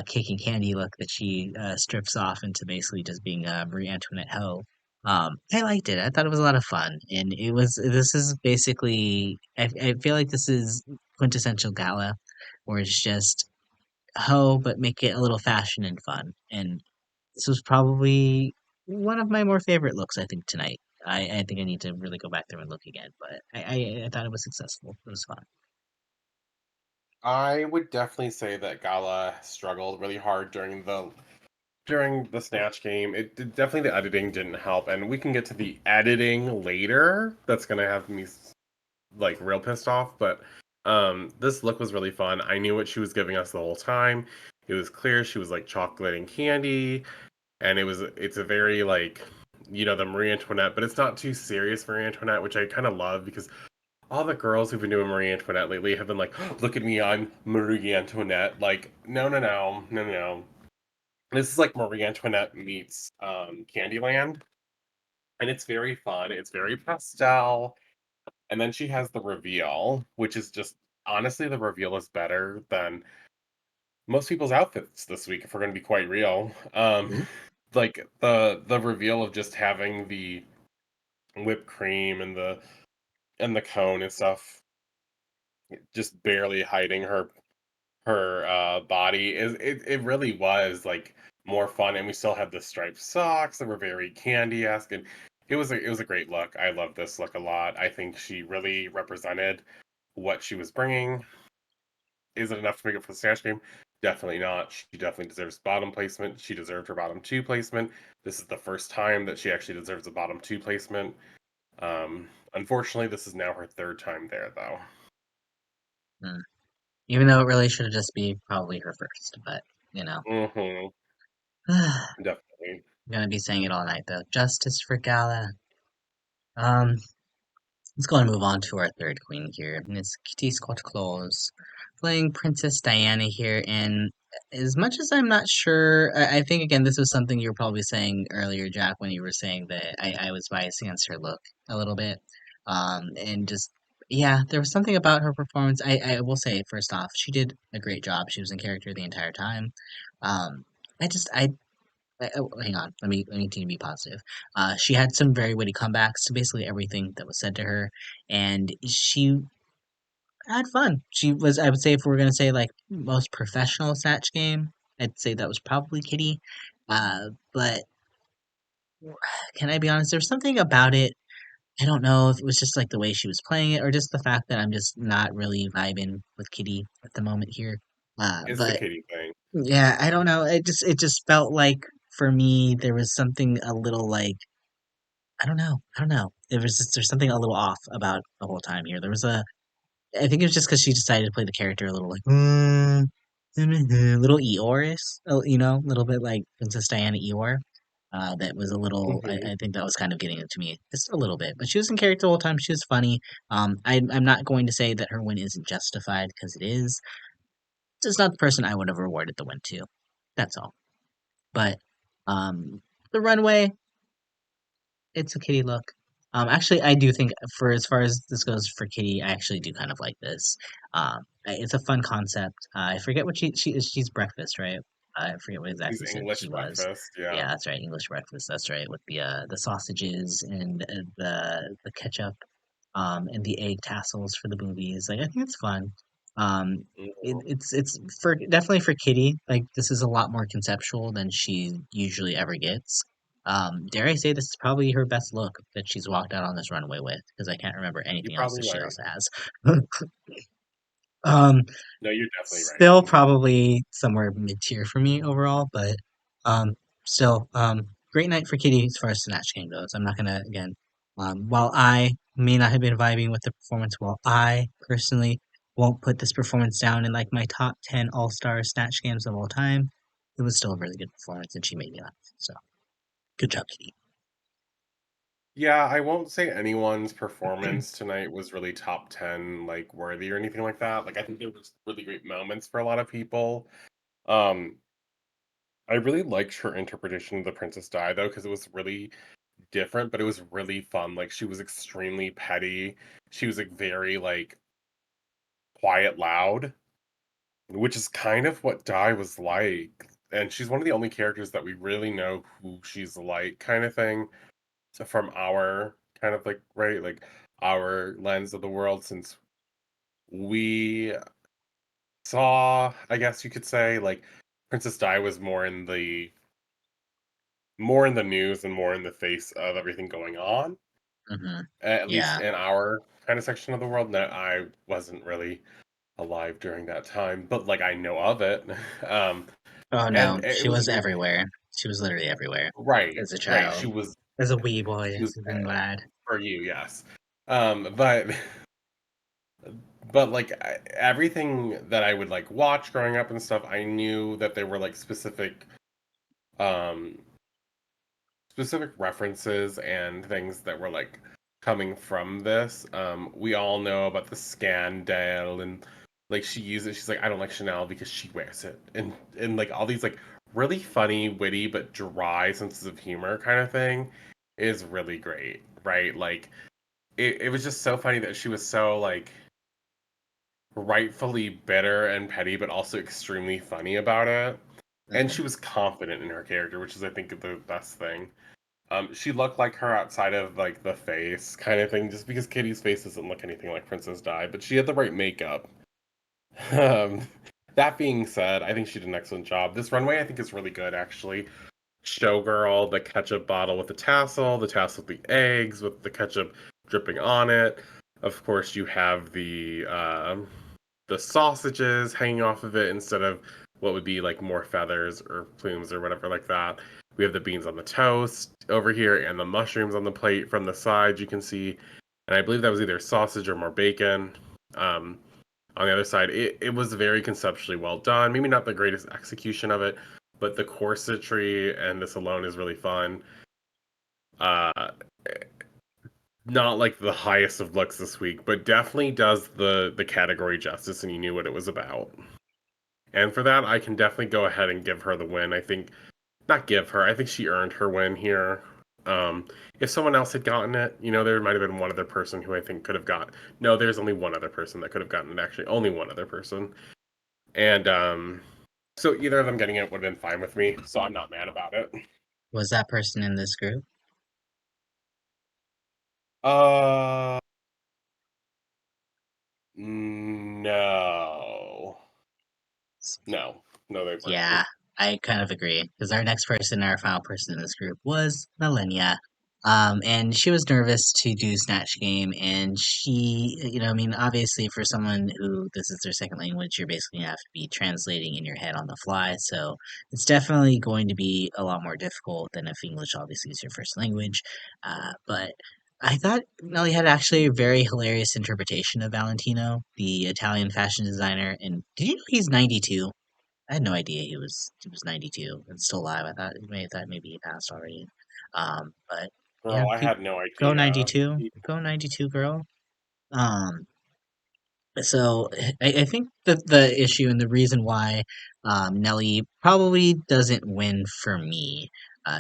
cake and candy look that she strips off into basically just being a Marie Antoinette hoe. I liked it. I thought it was a lot of fun, and it was. This is basically. I feel like this is quintessential gala, where it's just hoe, but make it a little fashion and fun. And this was probably one of my more favorite looks. I think tonight. I think I need to really go back there and look again, but I thought it was successful. It was fun. I would definitely say that Gala struggled really hard during the Snatch game. Definitely the editing didn't help, and we can get to the editing later. That's gonna have me like real pissed off, but this look was really fun. I knew what she was giving us the whole time. It was clear she was like chocolate and candy, and it's a very like the Marie Antoinette, but it's not too serious Marie Antoinette, which I kind of love because all the girls who've been doing Marie Antoinette lately have been like, look at me, I'm Marie Antoinette. Like, no, no, no, no, no. This is like Marie Antoinette meets Candyland, and it's very fun. It's very pastel. And then she has the reveal, which is just honestly, the reveal is better than most people's outfits this week, if we're going to be quite real. Like the reveal of just having the whipped cream and the cone and stuff, just barely hiding her body is it really was like more fun, and we still had the striped socks that were very candy-esque, and it was a great look. I love this look a lot. I think she really represented what she was bringing. Is it enough to make it for the Snatch game? Definitely not. She definitely deserves bottom placement. She deserved her bottom two placement. This is the first time that she actually deserves a bottom two placement. Unfortunately, this is now her third time there, though. Mm. Even though it really should have just be probably her first, but you know. Mm-hmm. I'm Definitely. gonna be saying it all night though. Justice for Gala. Um, let's go and move on to our third queen here. And it's Kitty Scott-Claus playing Princess Diana here. And as much as I'm not sure, I think again this was something you were probably saying earlier, Jack, when you were saying that I was biased against her look a little bit. And just yeah, there was something about her performance. I will say first off, she did a great job. She was in character the entire time. Um, oh, hang on. Let me continue to be positive. She had some very witty comebacks to basically everything that was said to her, and she had fun. She was, I would say, if we're gonna say like most professional Snatch game, I'd say that was probably Kitty. But can I be honest? There's something about it. I don't know if it was just like the way she was playing it, or just the fact that I'm just not really vibing with Kitty at the moment here. It's the But kitty thing. yeah, I don't know. It just felt like for me there was something a little like I don't know. I don't know. There's something a little off about the whole time here. There was a I think it was just because she decided to play the character a little like little Eeyore-ish, a little bit like Princess Diana Eeyore. That was a little. Hmm. I think that was kind of getting it to me just a little bit. But she was in character the whole time. She was funny. I'm not going to say that her win isn't justified because it is. Just not the person I would have rewarded the win to. That's all. But um, the runway. It's a Kitty look. Actually, I do think for as far as this goes for Kitty, I actually do kind of like this. It's a fun concept. I forget what she is. She's breakfast, right? I forget what She's exactly said English she was. breakfast, yeah. Yeah, that's right. English breakfast. That's right. With the sausages and the ketchup, and the egg tassels for the boobies. Like I think it's fun. Um, Mhm. it's for definitely for Kitty. Like this is a lot more conceptual than she usually ever gets. Dare I say this is probably her best look that she's walked out on this runway with, because I can't remember You're anything else probably that she right. also has. Um, No, you're definitely right. Still probably somewhere mid-tier for me overall, but um, still great night for Kitty as far as Snatch Game goes. I'm not gonna again, while I may not have been vibing with the performance, while I personally won't put this performance down in like my top 10 All-Star Snatch Games of all time, it was still a really good performance, and she made me laugh. So good job, Kitty. Yeah, I won't say anyone's performance tonight was really top 10 like worthy or anything like that. Like I think there was really great moments for a lot of people. Um I really liked her interpretation of the Princess Di though because it was really different, but it was really fun. Like she was extremely petty. She was like very like quiet loud. which is kind of what Di was like. And she's one of the only characters that we really know who she's like, kind of thing. So from our kind of like, right, like our lens of the world, since we saw, I guess you could say, like Princess Di was more in the news and more in the face of everything going on, Hmm. at least Yeah. in our kind of section of the world. That I wasn't really alive during that time, but like I know of it. Um, Oh and no, it she was was everywhere. She was literally everywhere right, as a right. child. As a wee boy, She was I'm glad. for you, yes. But like everything that I would like watch growing up and stuff, I knew that there were like um specific references and things that were like coming from this. We all know about the scandal and like she uses she's like, I don't like Chanel because she wears it. And like all these like really funny, witty but dry senses of humor kind of thing is really great, right? Like it was just so funny that she was so like rightfully bitter and petty, but also extremely funny about it. And she Hmm. was confident in her character, which is I think the best thing. She looked like her outside of like the face kind of thing, just because Kitty's face doesn't look anything like Princess Di, but she had the right makeup. Um, that being said, I think she did an excellent job. This runway I think is really good actually. Showgirl, the ketchup bottle with the tassel with the eggs, with the ketchup dripping on it. Of course, you have the sausages hanging off of it instead of what would be like more feathers or plumes or whatever like that. We have the beans on the toast over here and the mushrooms on the plate from the side you can see. And I believe that was either sausage or more bacon. Um, on the other side, it was very conceptually well done. Maybe not the greatest execution of it, but the corsetry and this alone is really fun. Uh, not like the highest of looks this week, but definitely does the category justice, and you knew what it was about. And for that, I can definitely go ahead and give her the win. I think, not give her, I think she earned her win here. Um, if someone else had gotten it, there might have been one other person who I think could have got. No, there's only one other person that could have gotten it, actually. Only one other person. And so either of them getting it would have been fine with me. So I'm not mad about it. Was that person in this group? Uh, no. No. No, they Yeah, weren't. I kind of agree because our next person, our final person in this group was Nehellenia. And she was nervous to do Snatch Game, and she, I mean, obviously for someone who this is their second language, you're basically gonna have to be translating in your head on the fly. So it's definitely going to be a lot more difficult than if English obviously is your first language. But I thought Nelly had actually a very hilarious interpretation of Valentino, the Italian fashion designer. And did you know he's 92? I had no idea he was 92 and still alive. I thought maybe he passed already. But yeah, Girl, I had no go idea. 92, go 92, girl. Um, so I think that the issue and the reason why Nelly probably doesn't win for me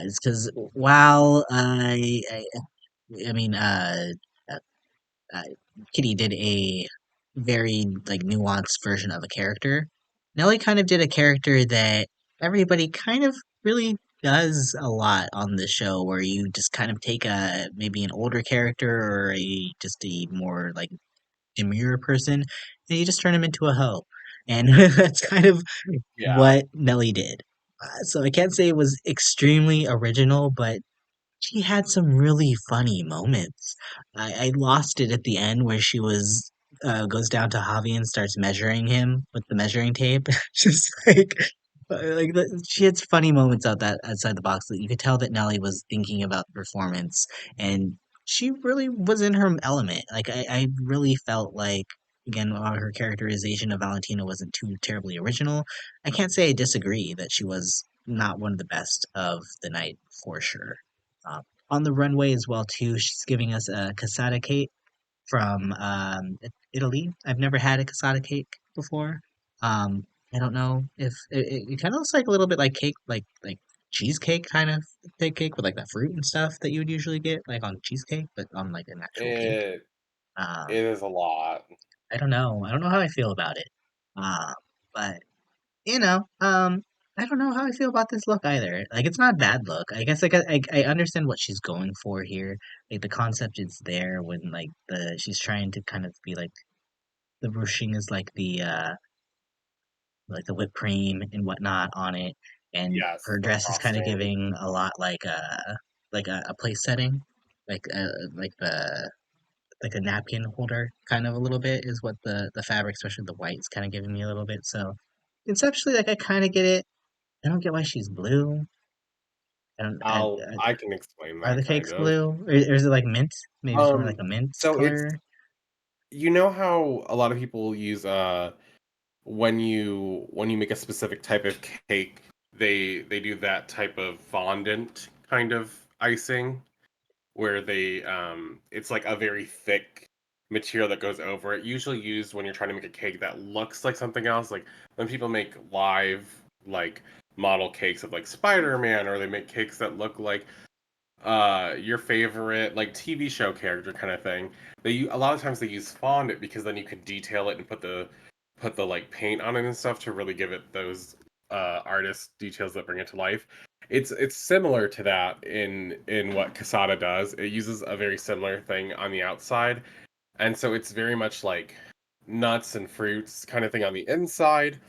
is because while I mean uh, uh, Kitty did a very like nuanced version of a character. Nelly kind of did a character that everybody kind of really does a lot on the show, where you just kind of take a maybe an older character or a more like demure person, and you just turn him into a hoe, and that's kind of Yeah. what Nelly did. So I can't say it was extremely original, but she had some really funny moments. I lost it at the end where she goes down to Javi and starts measuring him with the measuring tape. Just she had funny moments out that outside the box that you could tell that Nelly was thinking about the performance, and she really was in her element. Like I really felt like, again, while her characterization of Valentina wasn't too terribly original, I can't say I disagree that she was not one of the best of the night for sure. On the runway as well too, she's giving us a cassata cake from Italy. I've never had a cassata cake before. I don't know if it kind of looks like a little bit like cake, like cheesecake kind of cake with like the fruit and stuff that you would usually get like on cheesecake, but on like an actual cake. It Um, it is a lot. I don't know. I don't know how I feel about it. But I don't know how I feel about this look either. Like, it's not a bad look. I guess like I understand what she's going for here. Like the concept is there when like the she's trying to kind of be the ruching is like the whipped cream and whatnot on it, and Yes, her the dress is kind of frosting. giving a lot like a place setting, like like the like a napkin holder kind of a little bit is what the fabric, especially the white, is kind of giving me a little bit. So conceptually, like I kind of get it. I don't get why she's blue. I don't. I can explain Are the that kind cakes of. blue, or is it like mint? Maybe it's more like a mint So it's color. you know how a lot of people use when you make a specific type of cake, they do that type of fondant kind of icing where they it's like a very thick material that goes over it. Usually used when you're trying to make a cake that looks like something else. Like when people make live like model cakes of like Spider-Man, or they make cakes that look like your favorite like TV show character kind of thing. A lot of times they use fondant because then you could detail it and put the like paint on it and stuff to really give it those artist details that bring it to life. It's similar to that in what Casada does. It uses a very similar thing on the outside, and so it's very much like nuts and fruits kind of thing on the inside,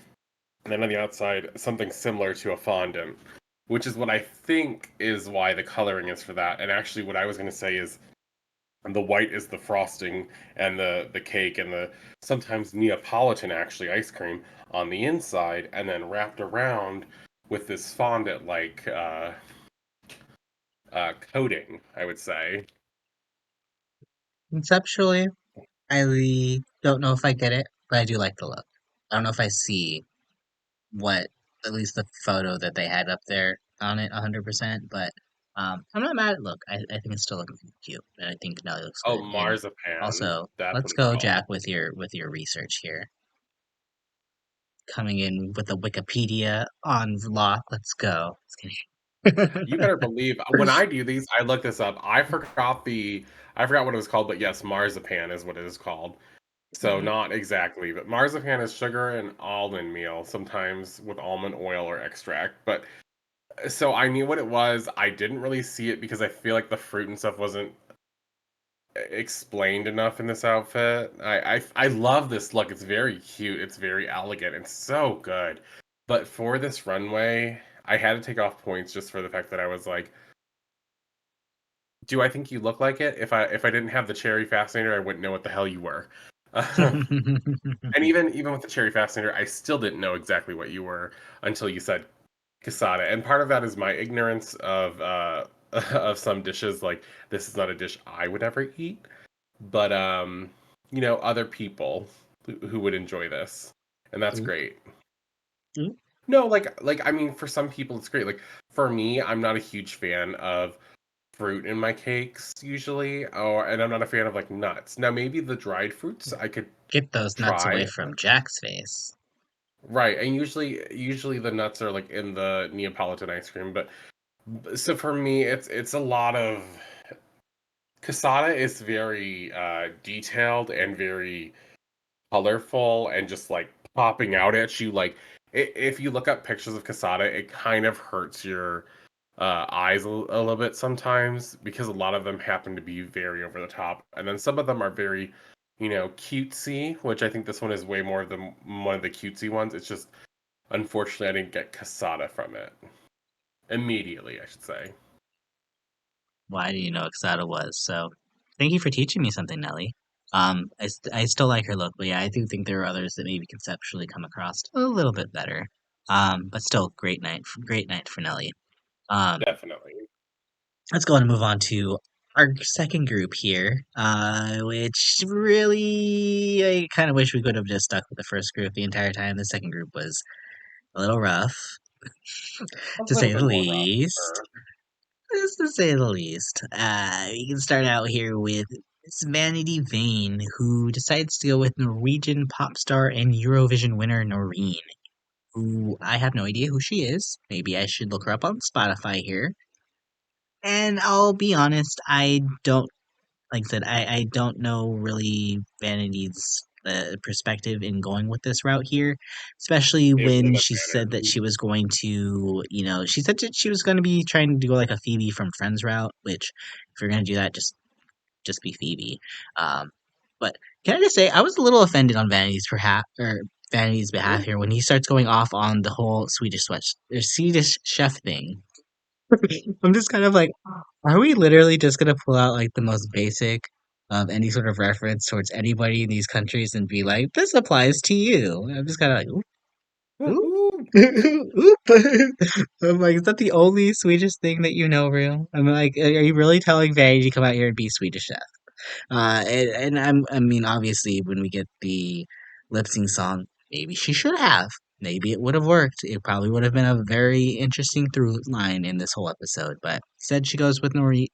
and then on the outside something similar to a fondant, which is what I think is why the coloring is for that. And actually, what I was going to say is the white is the frosting and the cake and the sometimes Neapolitan actually ice cream on the inside, and then wrapped around with this fondant like coating, I would say. Conceptually, I really don't know if I get it, but I do like the look. I don't know if I see what at least the photo that they had up there on it 100%, but I'm not mad at look. I think it's still looking cute, and I think Nelly looks Oh, good. And marzipan. also, That's let's what it's go, called. Jack, with your research here. Coming in with a Wikipedia on lock. Let's go. Just You kidding. better believe when I do these, I look this up. I forgot what it was called, but yes, marzipan is what it is called. So not exactly, but marzipan is sugar and almond meal, sometimes with almond oil or extract. But so I knew what it was. I didn't really see it because I feel like the fruit and stuff wasn't explained enough in this outfit. I love this look. It's very cute. It's very elegant. It's so good. But for this runway, I had to take off points just for the fact that I was like, do I think you look like it? If I didn't have the cherry fascinator, I wouldn't know what the hell you were. And even with the cherry fascinator, I still didn't know exactly what you were until you said casada. And part of that is my ignorance of of some dishes. Like this is not a dish I would ever eat, but other people who would enjoy this, and that's Ooh, great. ooh. No, like I mean, for some people it's great. Like for me, I'm not a huge fan of fruit in my cakes usually, or and I'm not a fan of like nuts. Now maybe the dried fruits I could Get those nuts away try. from Jack's face. Right, and usually the nuts are like in the Neapolitan ice cream, but so for me it's a lot of casada is very detailed and very colorful and just like popping out at you like if you look up pictures of casada, it kind of hurts your eyes a little bit sometimes because a lot of them happen to be very over the top, and then some of them are very, cutesy, which I think this one is way more than one of the cutesy ones. It's just unfortunately I didn't get casada from it immediately, I should say. Why do you know Exata was? So, thank you for teaching me something, Nelly. I still like her look, but yeah, I do think there are others that maybe conceptually come across a little bit better. But still, great night for Nelly. Um, Definitely. let's go on and move on to our second group here, which really, I kind of wish we could have just stuck with the first group the entire time. The second group was a little rough, A to little say the bit more rough. least. Just to say the least. We can start out here with Miss Vanity Vane, who decides to go with Norwegian pop star and Eurovision winner Noreen, who I have no idea who she is. Maybe I should look her up on Spotify here. And I'll be honest, I don't, like I said, I don't know really Vanity's. perspective in going with this route here, especially It's when an she said that advantage. she was going to, she said that she was going to be trying to go like a Phoebe from Friends route, which if you're going to do that, just be Phoebe. Um, but can I just say I was a little offended on Vanity's behalf Ooh. here when he starts going off on the whole Swedish chef thing. I'm just kind of like, are we literally just gonna pull out like the most basic of any sort of reference towards anybody in these countries and be like, this applies to you? I'm just kind of like, oop, Ooh. oop. I'm like, is that the only Swedish thing that you know, real? I'm like, are you really telling Vanity to come out here and be Swedish chef? And I mean, obviously, when we get the lip sync song, maybe she should have. Maybe it would have worked. It probably would have been a very interesting through line in this whole episode. But instead, she goes with Noreen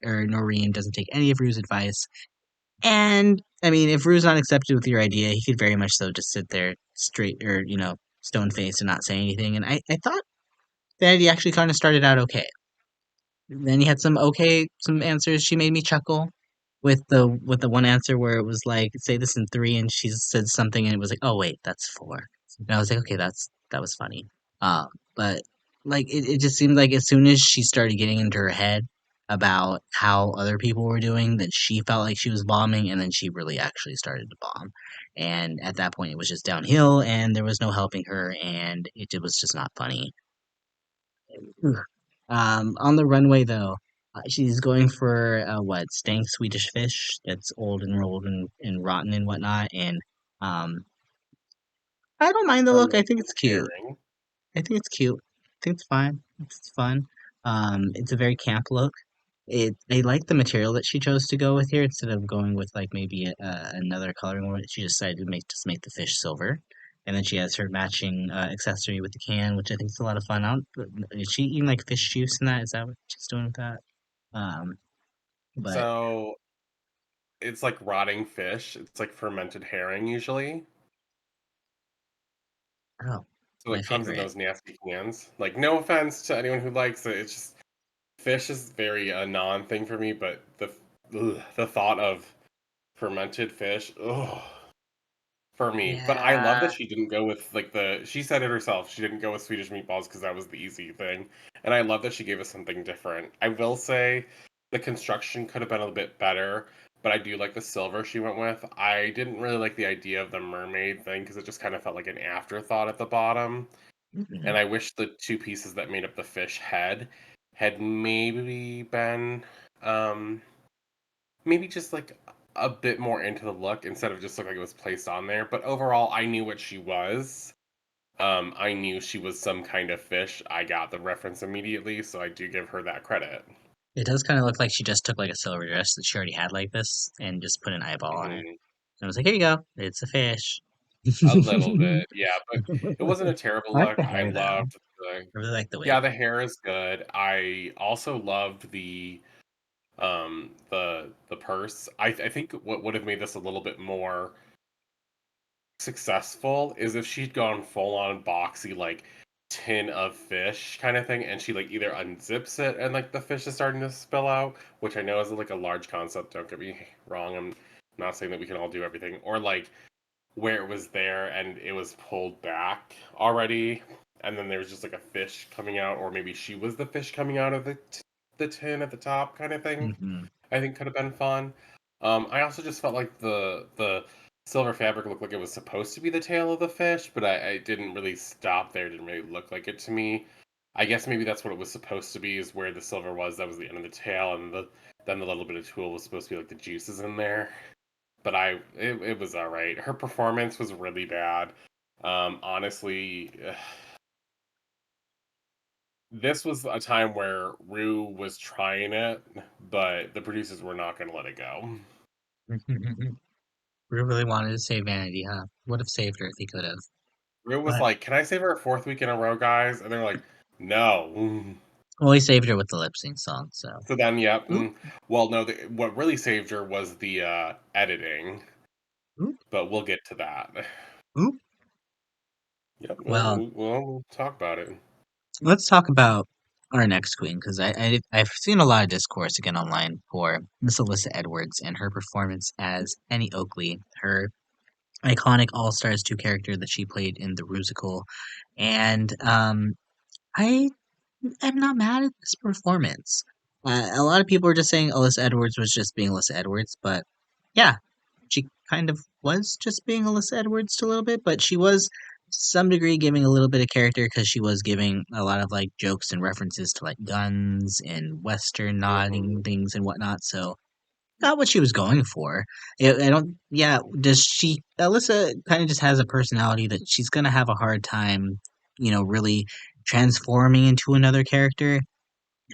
doesn't take any of Rue's advice. And I mean, if Rue's not accepted with your idea, he could very much so just sit there straight or stone faced and not say anything. And I thought that he actually kind of started out okay. Then he had some answers. She made me chuckle with the one answer where it was like, say this in three, and she said something, and it was like, oh wait, that's four. And I was like, okay, that was funny. Um, but like it just seemed like as soon as she started getting into her head about how other people were doing, that she felt like she was bombing, and then she really actually started to bomb. And at that point, it was just downhill, and there was no helping her, and it was just not funny. Ugh. On the runway though, she's going for what stank Swedish fish that's old and rolled and rotten and whatnot. And um, I don't mind the look. I think Fermented it's cute. herring. I think it's cute. I think it's fine. It's fun. It's a very camp look. I like the material that she chose to go with here instead of going with like maybe another coloring one. She decided to make the fish silver, and then she has her matching accessory with the can, which I think is a lot of fun. Is she eating like fish juice in that? Is that what she's doing with that? Um, but So it's like rotting fish. It's like fermented herring usually. oh, So my it comes in favorite. those nasty cans. Like no offense to anyone who likes it. It's just fish is very a non thing for me, but the thought of fermented fish, ugh, for me. But I love Yeah. that she didn't go with like she said it herself. She didn't go with Swedish meatballs because that was the easy thing. And I love that she gave us something different. I will say the construction could have been a little bit better, but I do like the silver she went with. I didn't really like the idea of the mermaid thing because it just kind of felt like an afterthought at the bottom. Mhm. And I wish the two pieces that made up the fish head had maybe been um maybe just like a bit more into the look instead of just look like it was placed on there. But overall, I knew what she was. I knew she was some kind of fish. I got the reference immediately, so I do give her that credit. It does kind of look like she just took like a silver dress that she already had like this and just put an eyeball on it. Mhm. And I was like, here you go. It's a fish. A little bit, yeah, but it wasn't a terrible I like look. the I hair though. loved the I really like the yeah, wig. the hair is good. I also loved the purse. I think what would have made this a little bit more successful is if she'd gone full on boxy like tin of fish kind of thing and she like either unzips it and like the fish is starting to spill out, which I know is like a large concept, don't get me wrong. I'm not saying that we can all do everything, or like where it was there and it was pulled back already and then there was just like a fish coming out, or maybe she was the fish coming out of the tin at the top kind of thing. Hmm. I think could have been fun. I also just felt like the silver fabric looked like it was supposed to be the tail of the fish, but I didn't really stop there. It didn't really look like it to me. I guess maybe that's what it was supposed to be, is where the silver was. That was the end of the tail, and then the little bit of tulle was supposed to be like the juices in there. But it was all right. Her performance was really bad. Honestly, this was a time where Rue was trying it, but the producers were not going to let it go. We really wanted to save Vanity, huh? Would have saved her if he could have. Rue was But like, "Can I save her a fourth week in a row, guys?" And they're like, "No." well, he saved her with the lip sync song, so. So then, yep. Oop, Well, no. What really saved her was the editing, oop, but we'll get to that. oop. Yep. Well, We'll talk about it. let's talk about our next queen because I've seen a lot of discourse again online for Miss Alyssa Edwards and her performance as Annie Oakley. Her iconic All Stars 2 character that she played in the Rusical. And I am not mad at this performance. A lot of people are just saying Alyssa Edwards was just being Alyssa Edwards, but yeah, she kind of was just being Alyssa Edwards a little bit, but she was to some degree giving a little bit of character because she was giving a lot of like jokes and references to like guns and Western Hmm. nodding things and whatnot. So got what she was going for. I don't. Yeah, does she? Alyssa kind of just has a personality that she's gonna have a hard time, really transforming into another character.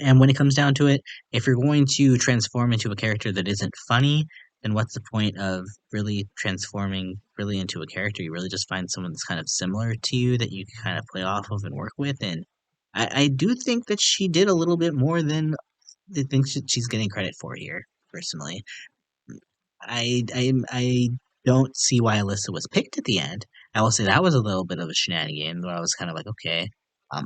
And when it comes down to it, if you're going to transform into a character that isn't funny, then what's the point of really transforming really into a character? You really just find someone that's kind of similar to you that you can kind of play off of and work with. And I do think that she did a little bit more than the things she's getting credit for here, personally. I don't see why Alyssa was picked at the end. I will say that was a little bit of a shenanigan where I was kind of like, okay,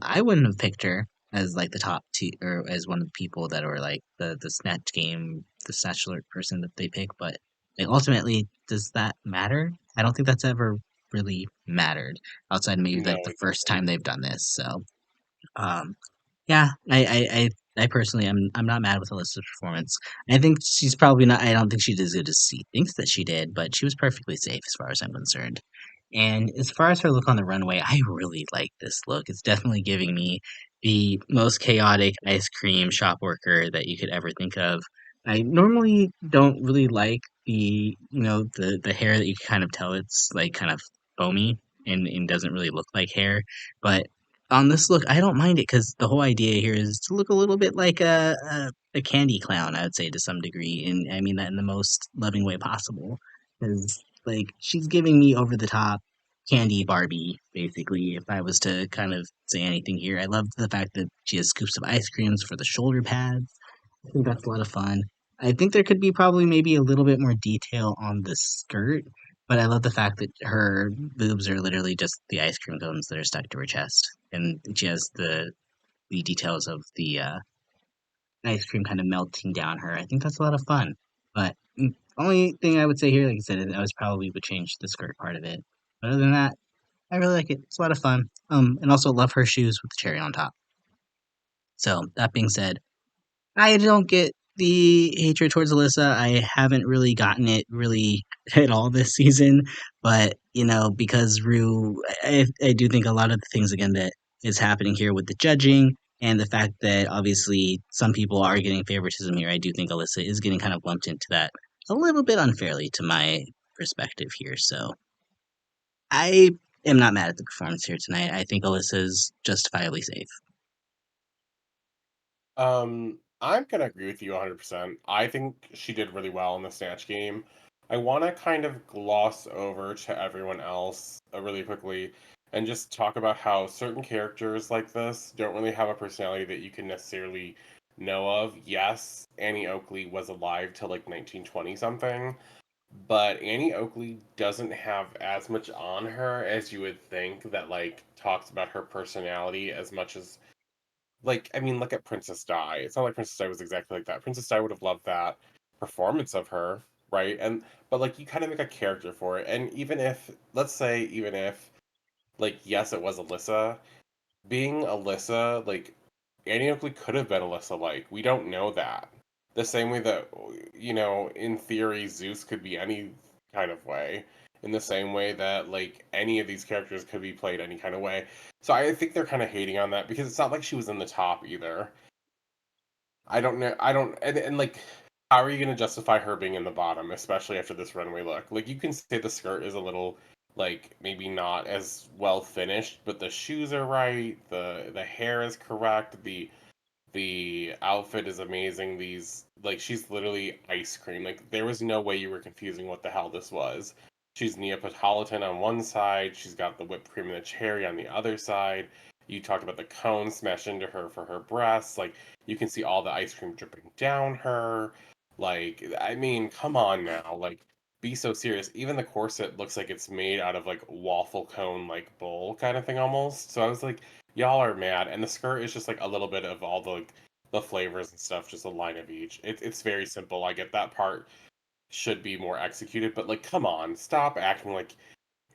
I wouldn't have picked her as like the top two or as one of the people that were like the snatch game, the snatch alert person that they pick. But like ultimately, does that matter? I don't think that's ever really mattered outside maybe No, like the first exactly. time they've done this. So um, yeah, I personally I'm not mad with Alyssa's performance. I think she's probably not. I don't think she did as good as she thinks that she did, but she was perfectly safe as far as I'm concerned. And as far as her look on the runway, I really like this look. It's definitely giving me the most chaotic ice cream shop worker that you could ever think of. I normally don't really like the hair that you can kind of tell it's like kind of foamy and doesn't really look like hair, but on this look, I don't mind it because the whole idea here is to look a little bit like a candy clown, I would say to some degree, and I mean that in the most loving way possible. Because like she's giving me over the top candy Barbie, basically. If I was to kind of say anything here, I love the fact that she has scoops of ice creams for the shoulder pads. I think that's a lot of fun. I think there could be probably maybe a little bit more detail on the skirt, but I love the fact that her boobs are literally just the ice cream cones that are stuck to her chest, and she has the details of the ice cream kind of melting down her. I think that's a lot of fun. But only thing I would say here, like I said, is I was probably would change the skirt part of it. But other than that, I really like it. It's a lot of fun. And also love her shoes with the cherry on top. So that being said, I don't get the hatred towards Alyssa. I haven't really gotten it really at all this season, but because Rue, I do think a lot of the things again that is happening here with the judging and the fact that obviously some people are getting favoritism here. I do think Alyssa is getting kind of lumped into that a little bit unfairly to my perspective here. So I am not mad at the performance here tonight. I think Alyssa's justifiably safe. I'm gonna agree with you 100%. I think she did really well in the Snatch game. I want to kind of gloss over to everyone else really quickly and just talk about how certain characters like this don't really have a personality that you can necessarily know of. Yes, Annie Oakley was alive till like 1920 something, but Annie Oakley doesn't have as much on her as you would think that like talks about her personality as much as like, I mean, look at Princess Di. It's not like Princess Di was exactly like that. Princess Di would have loved that performance of her, right? And but like you kind of make a character for it. And even if, let's say, even if like yes, it was Alyssa, being Alyssa, like Annie Oakley could have been Alyssa. Like we don't know that. The same way that in theory, Zeus could be any kind of way. In the same way that like any of these characters could be played any kind of way. So I think they're kind of hating on that because it's not like she was in the top either. I don't know. I don't and like how are you going to justify her being in the bottom, especially after this runway look? Like you can say the skirt is a little like maybe not as well finished, but the shoes are right, the hair is correct, the outfit is amazing. These like she's literally ice cream. Like there was no way you were confusing what the hell this was. She's Neapolitan on one side, she's got the whipped cream and the cherry on the other side. You talked about the cone smashed into her for her breasts. Like you can see all the ice cream dripping down her. Like I mean, come on now. Like be so serious. Even the corset looks like it's made out of like waffle cone like bowl kind of thing almost. So I was like, y'all are mad, and the skirt is just like a little bit of all the flavors and stuff, just a line of each. It's very simple. I get that part, should be more executed. But like, come on, stop acting like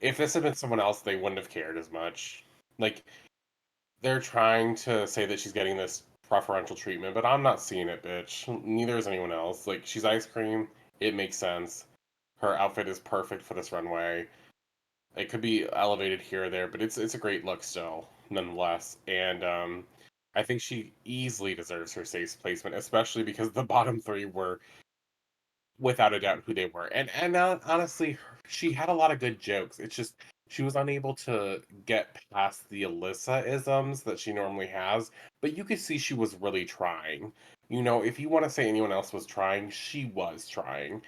if this had been someone else, they wouldn't have cared as much. Like, they're trying to say that she's getting this preferential treatment, but I'm not seeing it, bitch. Neither is anyone else. Like, she's ice cream. It makes sense. Her outfit is perfect for this runway. It could be elevated here or there, but it's a great look still, nonetheless. And I think she easily deserves her safe placement, especially because the bottom three were without a doubt who they were. And honestly, she had a lot of good jokes. It's just she was unable to get past the Alyssa isms that she normally has. But you could see she was really trying. You know, if you want to say anyone else was trying, she was trying.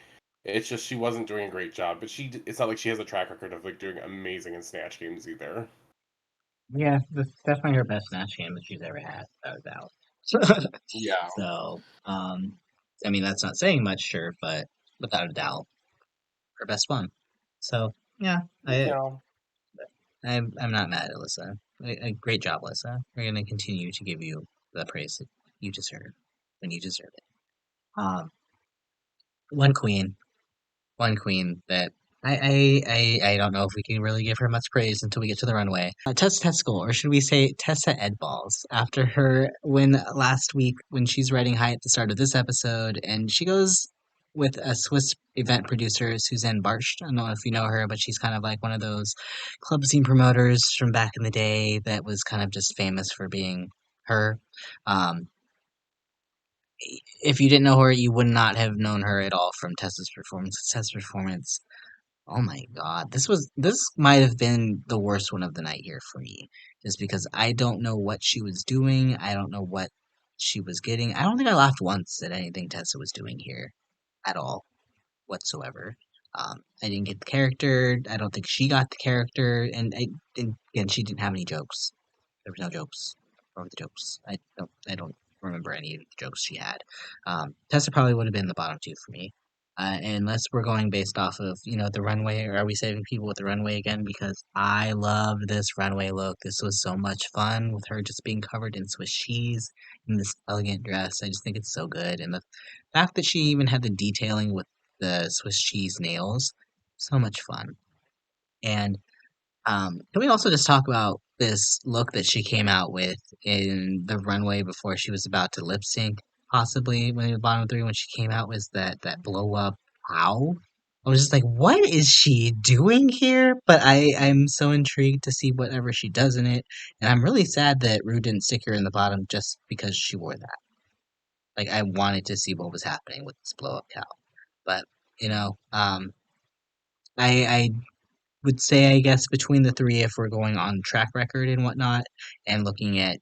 It's just she wasn't doing a great job. But it's not like she has a track record of like doing amazing in snatch games either. Yeah, this is definitely her best Snatch game that she's ever had, without a doubt. Yeah. So, I mean, that's not saying much, sure, but without a doubt, her best one. So, yeah, Yeah. I'm not mad at Alyssa. A great job, Alyssa. We're gonna continue to give you the praise that you deserve when you deserve it. Um, one queen, one queen that I don't know if we can really give her much praise until we get to the runway. Tessa Testicle, or should we say Tessa Edballs, after her win last week when she's riding high at the start of this episode, and she goes with a Swiss event producer, Suzanne Barscht. I don't know if you know her, but she's kind of like one of those club scene promoters from back in the day that was kind of just famous for being her. Um, if you didn't know her, you would not have known her at all from Tessa's performance. Tessa's performance, oh my god, this might have been the worst one of the night here for me, just because I don't know what she was doing. I don't know what she was getting. I don't think I laughed once at anything Tessa was doing here at all whatsoever. I didn't get the character. I don't think she got the character, and again, she didn't have any jokes. There was no jokes. What were the jokes? I don't remember any of the jokes she had. Tessa probably would have been the bottom two for me. Unless we're going based off of, the runway, or are we saving people with the runway again? Because I love this runway look. This was so much fun with her just being covered in Swiss cheese in this elegant dress. I just think it's so good. And the fact that she even had the detailing with the Swiss cheese nails, so much fun. And can we also just talk about this look that she came out with in the runway before she was about to lip sync, possibly when the bottom three when she came out was that blow up ow. I was just like, what is she doing here? But I'm so intrigued to see whatever she does in it, and I'm really sad that Rue didn't stick her in the bottom just because she wore that. Like I wanted to see what was happening with this blow up cow, but I would say, I guess, between the three, if we're going on track record and whatnot, and looking at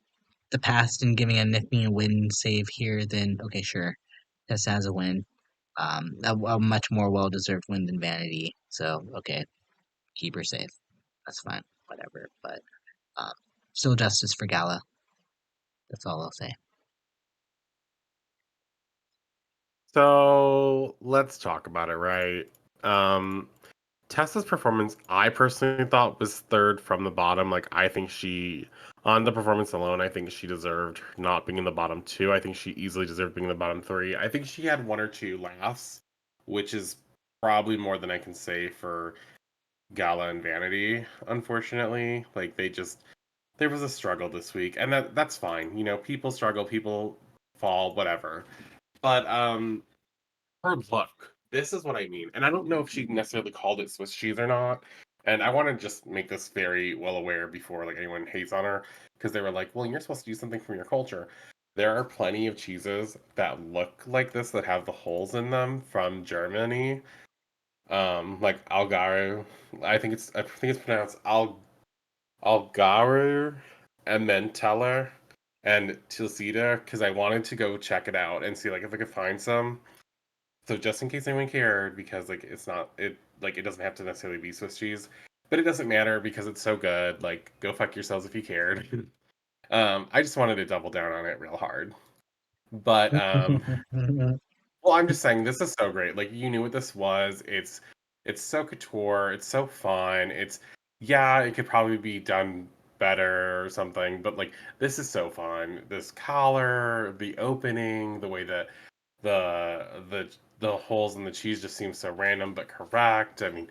the past and giving a nifty win save here, then okay, sure, Tessa has a win. A much more well deserved win than Vanity. So okay, keep her safe. That's fine, whatever. But um, still justice for Gala. That's all I'll say. So let's talk about it, right? Um, Tessa's performance, I personally thought was third from the bottom. Like, I think on the performance alone, I think she deserved not being in the bottom two. I think she easily deserved being in the bottom three. I think she had one or two laughs, which is probably more than I can say for Gala and Vanity, unfortunately. Like, there was a struggle this week, and that's fine. You know, people struggle, people fall, whatever. But her look. This is what I mean. And I don't know if she necessarily called it Swiss cheese or not. And I want to just make this very well aware before like anyone hates on her because they were like, "Well, you're supposed to do something from your culture." There are plenty of cheeses that look like this that have the holes in them from Germany. Like Algaru. I think it's pronounced Algaru, Emmentaler, and Tilsida because I wanted to go check it out and see like if I could find some. So just in case anyone cared, because like it's not it like it doesn't have to necessarily be Swiss cheese, but it doesn't matter because it's so good. Like go fuck yourselves if you cared. I just wanted to double down on it real hard. But well, I'm just saying this is so great. Like you knew what this was. It's so couture. It's so fun. Yeah, it could probably be done better or something, but like this is so fun. This collar, the opening, the way that the the holes in the cheese just seem so random but correct. I mean,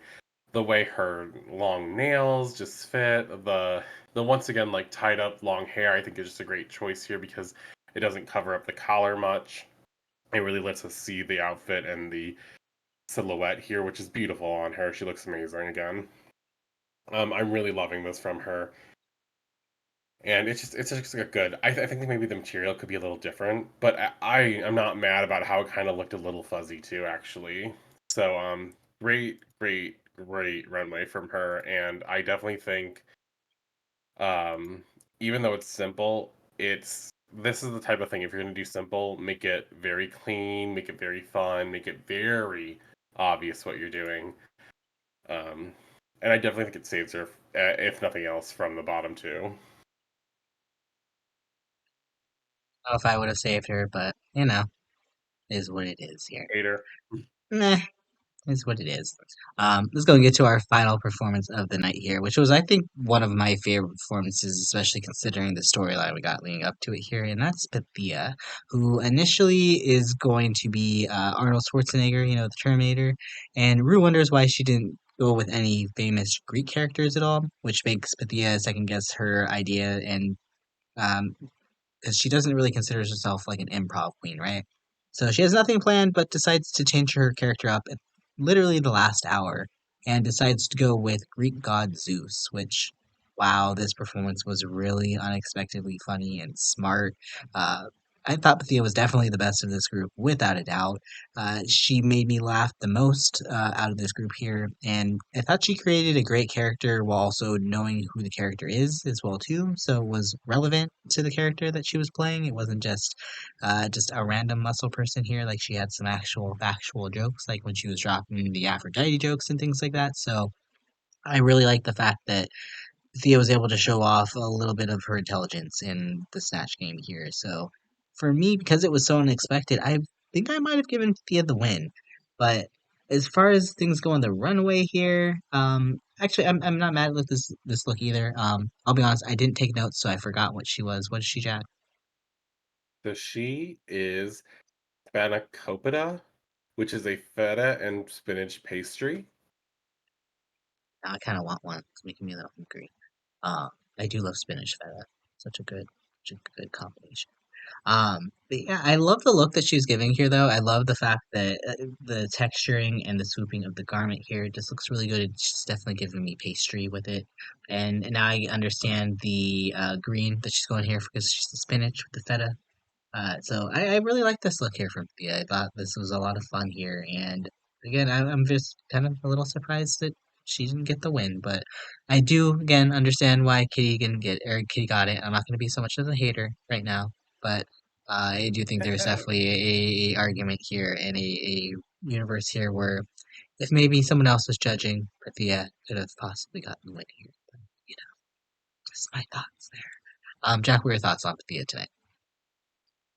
the way her long nails just fit, the once again like tied up long hair, I think is just a great choice here because it doesn't cover up the collar much. It really lets us see the outfit and the silhouette here, which is beautiful on her. She looks amazing again. I'm really loving this from her, and it's just a good. I think maybe the material could be a little different, but I am not mad about how it kind of looked a little fuzzy too, actually. So great runway from her, and I definitely think um, even though it's simple, it's this is the type of thing if you're gonna do simple, make it very clean, make it very fun, make it very obvious what you're doing. Um, and I definitely think it saves her, if nothing else, from the bottom two. I don't know if I would have saved her, but is what it is here. Hater. Nah, is what it is. Let's go and get to our final performance of the night here, which was, I think, one of my favorite performances, especially considering the storyline we got leading up to it here, and that's Pythia, who initially is going to be Arnold Schwarzenegger, the Terminator, and Rue wonders why she didn't go with any famous Greek characters at all, which makes Pythia second guess her idea and um, because she doesn't really consider herself like an improv queen, right? So she has nothing planned, but decides to change her character up at literally the last hour and decides to go with Greek god Zeus, which, wow, this performance was really unexpectedly funny and smart. Uh, I thought Bethia was definitely the best of this group, without a doubt. She made me laugh the most out of this group here, and I thought she created a great character while also knowing who the character is as well too. So it was relevant to the character that she was playing. It wasn't just a random muscle person here. Like she had some actual factual jokes, like when she was dropping the Aphrodite jokes and things like that. So I really like the fact that Thea was able to show off a little bit of her intelligence in the Snatch game here. So for me, because it was so unexpected, I think I might have given Thea the win. But as far as things go on the runway here, actually I'm not mad with this look either. I'll be honest, I didn't take notes, so I forgot what she was. What is she, Jack? So she is spanakopita, which is a feta and spinach pastry. Now I kind of want one. It's making me a little hungry. Uh, I do love spinach feta. Such a good combination. But yeah, I love the look that she's giving here, though. I love the fact that the texturing and the swooping of the garment here just looks really good. It's definitely giving me pastry with it. And now I understand the green that she's going here because she's the spinach with the feta. So I really like this look here from Thea. I thought this was a lot of fun here, and again, I'm just kind of a little surprised that she didn't get the win, but I do again understand why Kitty didn't get or Kitty got it. I'm not going to be so much of a hater right now, but I do think there's definitely a argument here and a universe here where if maybe someone else was judging, Thea could have possibly gotten the win here. But, just my thoughts there. Jack, what are your thoughts on Thea tonight?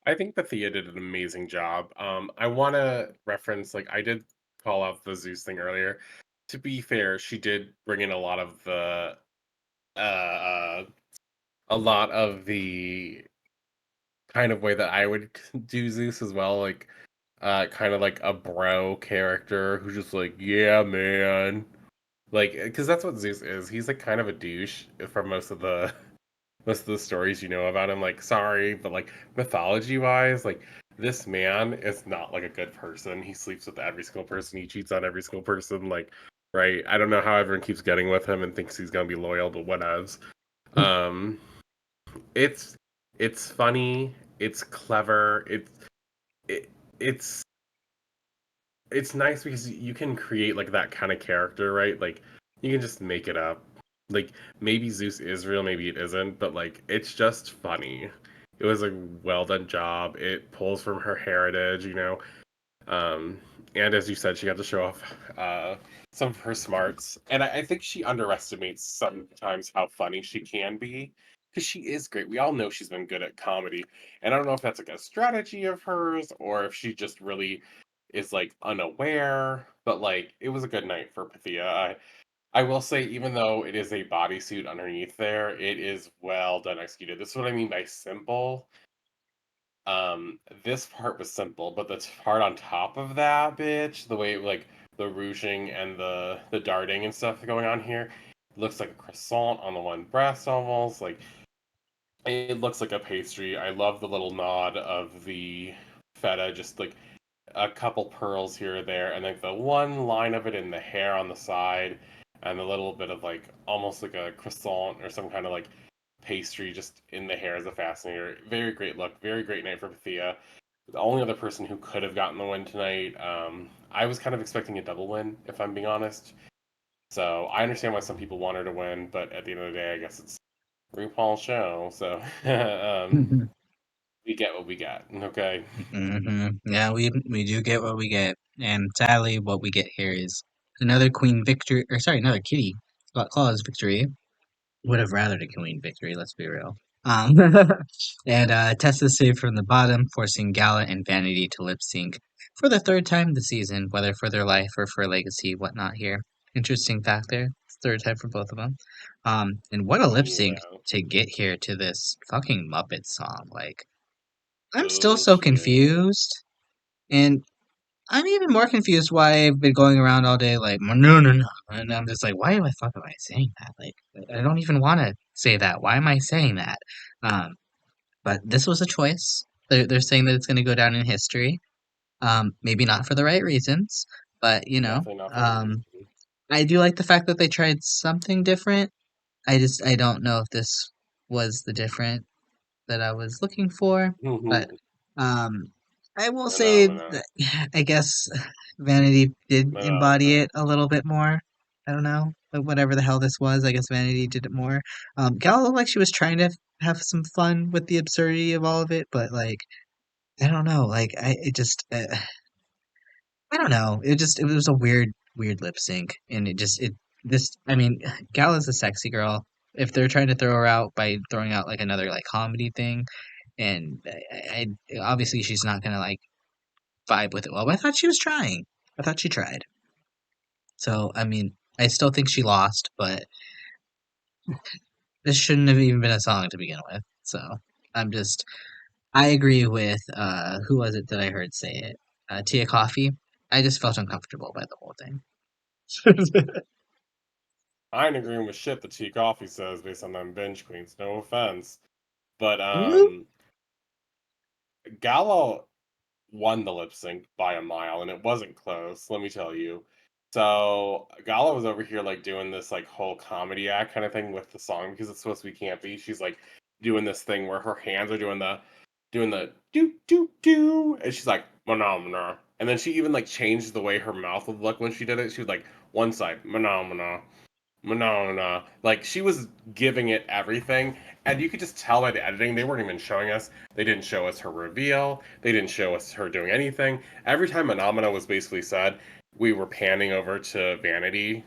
I think Thea did an amazing job. I want to reference, like, I did call out the Zeus thing earlier. To be fair, she did bring in uh, uh, a lot of the kind of way that I would do Zeus as well, like kind of like a bro character who's just like, yeah, man, like because that's what Zeus is. He's like kind of a douche for most of the stories you know about him. Like, sorry, but like mythology wise, like this man is not like a good person. He sleeps with every single person. He cheats on every single person. Like, right? I don't know how everyone keeps getting with him and thinks he's gonna be loyal, but whatevs. Um, it's it's funny. It's clever. It, it's it's nice because you can create like that kind of character, right? Like you can just make it up. Like maybe Zeus is real, maybe it isn't, but like it's just funny. It was a well done job. It pulls from her heritage, you know. Um, and as you said, she got to show off some of her smarts. And I think she underestimates sometimes how funny she can be because she is great. We all know she's been good at comedy. And I don't know if that's like a strategy of hers or if she just really is like unaware. But like, it was a good night for Pythia. I will say, even though it is a bodysuit underneath there, it is well done executed. This is what I mean by simple. This part was simple, but the part on top of that, bitch, the way like the ruching and the darting and stuff going on here, looks like a croissant on the one breast almost. Like it looks like a pastry. I love the little nod of the feta, just like a couple pearls here or there, and like the one line of it in the hair on the side, and a little bit of like almost like a croissant or some kind of like pastry just in the hair as a fascinator. Very great look. Very great night for Thea. The only other person who could have gotten the win tonight. I was kind of expecting a double win, if I'm being honest. So I understand why some people want her to win, but at the end of the day, I guess it's RuPaul's show. So we get what we got. Okay. Yeah, we do get what we get, and sadly, what we get here is another queen victory, or sorry, another kitty Scott-Claus victory. Would have rathered a queen victory, let's be real. Um, and Tessa saved from the bottom, forcing Gala and Vanity to lip sync for the third time this season, whether for their life or for legacy, whatnot. Here, interesting fact there. Third time for both of them. And what a lip sync Yeah. to get here to this fucking Muppet song. Like, I'm still so Bullshit. confused, and I'm even more confused why I've been going around all day like no no no, and I'm just like, why the fuck am I saying that? Like, I don't even want to say that. Why am I saying that? Um, but this was a choice. They're saying that it's going to go down in history. Maybe not for the right reasons, but Definitely not for the right reason. I do like the fact that they tried something different. I don't know if this was the different that I was looking for, but um, I will say Phenomena. that I guess Vanity did embody Phenomena. it a little bit more. I don't know, but whatever the hell this was, I guess Vanity did it more. Gal looked like she was trying to have some fun with the absurdity of all of it, but like I don't know, like I don't know. It was a weird lip sync, and it this. I mean, Gal is a sexy girl. If they're trying to throw her out by throwing out like another like comedy thing, and obviously she's not gonna like vibe with it well. But I thought she was trying. I thought she tried. So I mean, I still think she lost, but this shouldn't have even been a song to begin with. So I'm just I agree with who was it that I heard say it? Tia Coffee. I just felt uncomfortable by the whole thing. I ain't agreeing with shit that Tea Coffee says based on them binge queens. No offense. But Gala won the lip sync by a mile, and it wasn't close, let me tell you. So Gala was over here like doing this like whole comedy act kind of thing with the song because it's supposed to be campy. She's like doing this thing where her hands are doing the do do do, and she's like phenomena. And then she even like changed the way her mouth would look when she did it. She was like one side phenomena, phenomena. Like she was giving it everything, and you could just tell by the editing they weren't even showing us. They didn't show us her reveal. They didn't show us her doing anything. Every time phenomena was basically said, we were panning over to Vanity.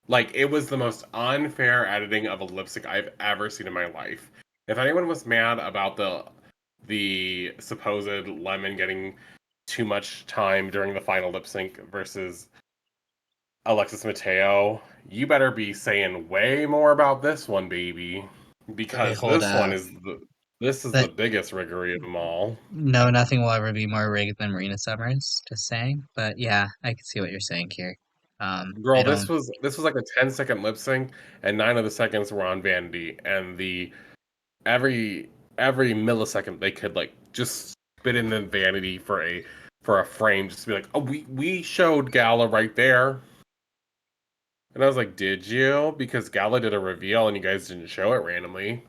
Like it was the most unfair editing of a lip sync I've ever seen in my life. If anyone was mad about the supposed Lemon getting too much time during the final lip sync versus Alexis Mateo, you better be saying way more about this one, baby, Okay, because hold up. this is the That biggest riggery of them all. no, nothing will ever be more rigged than Marina Summers. Just saying. But yeah, I can see what you're saying here. I Girl, this don't. was this was like a 10-second lip sync, and 9 of the seconds were on Vanity, and the every every millisecond they could like just spit in the Vanity for a frame, just to be like, oh, we showed Gala right there. And I was like, did you? Because Gala did a reveal and you guys didn't show it randomly.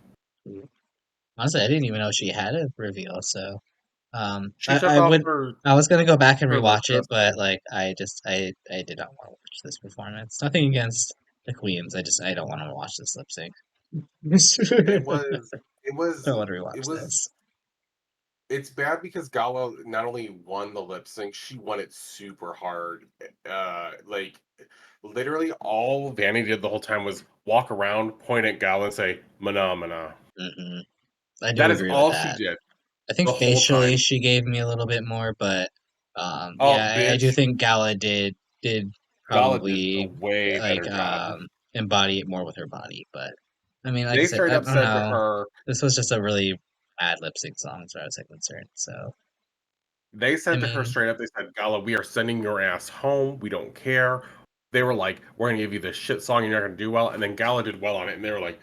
Honestly, I didn't even know she had a reveal. So, She took I off would. her I was gonna go back and her lip rewatch it, dress but thing. like, I did not want to watch this performance. Nothing against the queens. I don't want to watch this lip sync. It was it I was don't want to it rewatch was this. it's bad because Gala not only won the lip sync, she won it super hard. Like literally all Vanny did the whole time was walk around, point at Gala, and say "Mana." Hmm. I do That is agree with all she that. did I think the whole facially time. she gave me a little bit more, but Oh, yeah, I do bitch, think Gala did Gala did a probably way better like job. embody it more with her body. But I mean, like I They said, straight I up don't said to know. her, This was just a really bad lip sync songs, as far as I'm concerned. So, They I said to her mean, straight up, they said, Gala, we are sending your ass home. We don't care. They were like, we're going to give you this shit song. You're not going to do well. And then Gala did well on it. And they were like,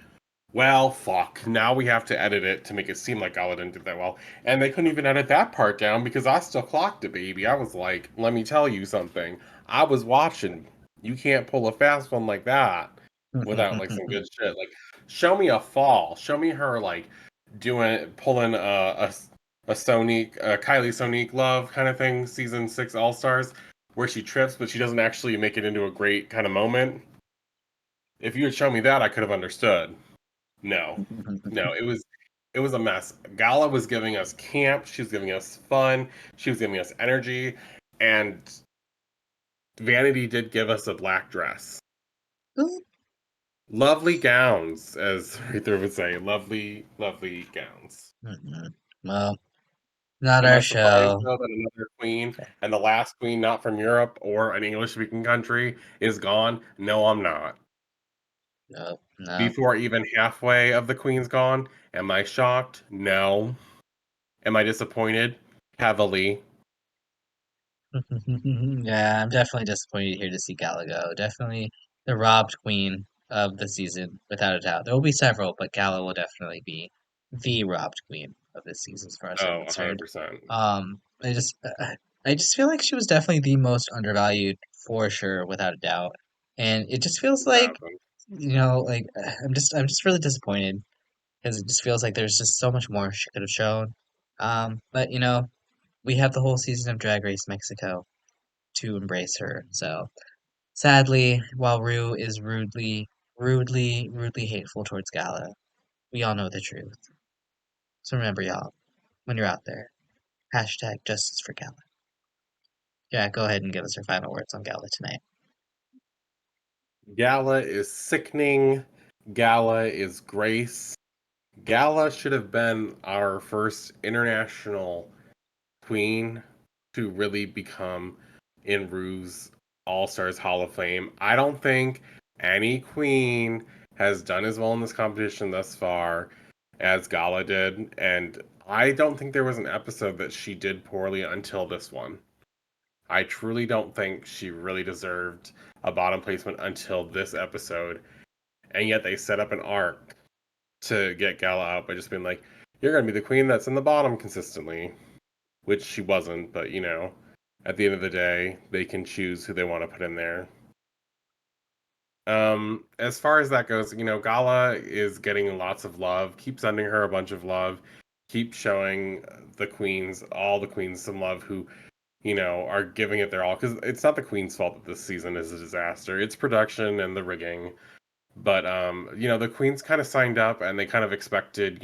well, fuck. Now we have to edit it to make it seem like Gala didn't do that well. And they couldn't even edit that part down because I still clocked it, baby. I was like, let me tell you something. I was watching. You can't pull a fast one like that without like some good shit. Like, show me a fall. Show me her like pulling a Sonique, Kylie Sonique love kind of thing, season 6 All Stars, where she trips but she doesn't actually make it into a great kind of moment. If you had shown me that, I could have understood. No, no, it was a mess. Gala was giving us camp. She was giving us fun. She was giving us energy, and Vanity did give us a black dress. Lovely gowns, as Ruther would say. Lovely, lovely gowns. well, not Am I our surprised show. though that another queen and the last queen not from Europe or an English speaking country is gone? No, I'm not. No, no. Before even halfway of the queen's gone, am I shocked? No. Am I disappointed? Heavily. Yeah, I'm definitely disappointed here to see Gala go. Definitely the robbed queen of the season, without a doubt. There will be several, but Gala will definitely be the robbed queen of this season, as far as I'm Oh, concerned. 100%. I just feel like she was definitely the most undervalued for sure, without a doubt. And it just feels like, 1,000. I'm just really disappointed because it just feels like there's just so much more she could have shown. But we have the whole season of Drag Race Mexico to embrace her. So sadly, while Rue is rudely hateful towards Gala, we all know the truth. So remember, y'all, when you're out there, hashtag justice for Gala. Yeah, go ahead and give us your final words on Gala tonight. Gala is sickening. Gala is grace. Gala should have been our first international queen to really become in Rue's All Stars Hall of Fame. I don't think any queen has done as well in this competition thus far as Gala did, and I don't think there was an episode that she did poorly until this one. I truly don't think she really deserved a bottom placement until this episode, and yet they set up an arc to get Gala out by just being like, "You're gonna be the queen that's in the bottom consistently," which she wasn't, but at the end of the day, they can choose who they want to put in there. As far as that goes, Gala is getting lots of love. Keep sending her a bunch of love. Keep showing all the queens some love who, are giving it their all. Because it's not the queen's fault that this season is a disaster. It's production and the rigging. But the queens kind of signed up and they kind of expected,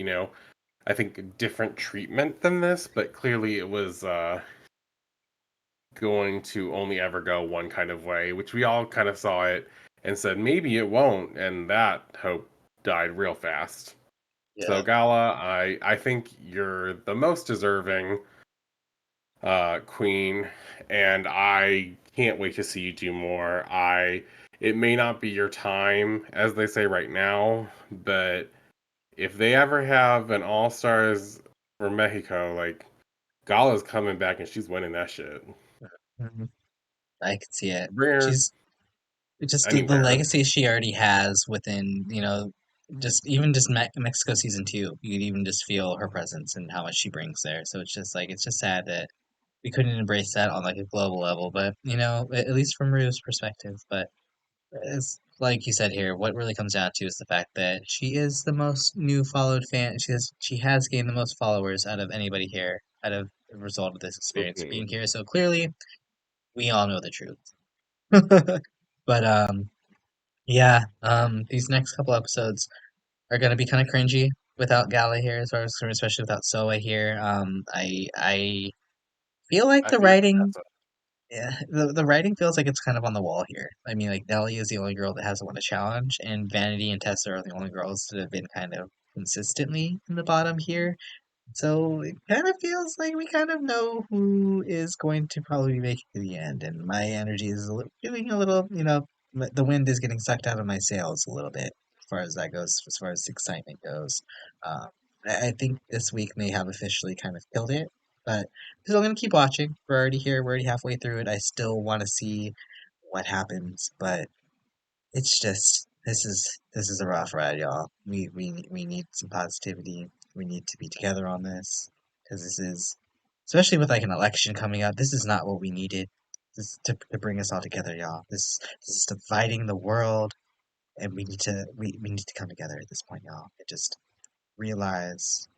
I think different treatment than this, but clearly it was going to only ever go one kind of way, which we all kind of saw it and said maybe it won't, and that hope died real fast. So Yeah, Gala, I think you're the most deserving queen, and I can't wait to see you do more. It may not be your time, as they say right now, but if they ever have an All Stars for Mexico, like Gala's coming back and she's winning that shit. mhm, I can see it. Bring her She's just the anywhere. legacy she already has within, just even just Mexico season 2. You can even just feel her presence and how much she brings there. So it's just sad that we couldn't embrace that on like a global level, but at least from Rue's perspective. But it's like you said here, what really comes down to is the fact that she is the most new followed fan. She has gained the most followers out of anybody here, out of the result of this experience being Mhm. here. So clearly, we all know the truth. But yeah, these next couple episodes are gonna be kind of cringy without Gala here, as far as especially without Soa here. I feel like I the feel writing, that's yeah, the writing feels like it's kind of on the wall here. I mean, like Nelly is the only girl that hasn't won a challenge, and Vanity and Tessa are the only girls that have been kind of consistently in the bottom here. So it kind of feels like we kind of know who is going to probably make it to the end, and my energy is doing a little, the wind is getting sucked out of my sails a little bit as far as that goes, as far as excitement goes. Um, I think this week may have officially kind of killed it, but I'm still gonna keep watching. We're already here. We're already halfway through it. I still want to see what happens, but it's just this is a rough ride, y'all. We need some positivity. We need to be together on this because this is, especially with like an election coming up. This is not what we needed. This is to bring us all together, y'all. This is dividing the world, and we need to come together at this point, y'all. And just realize.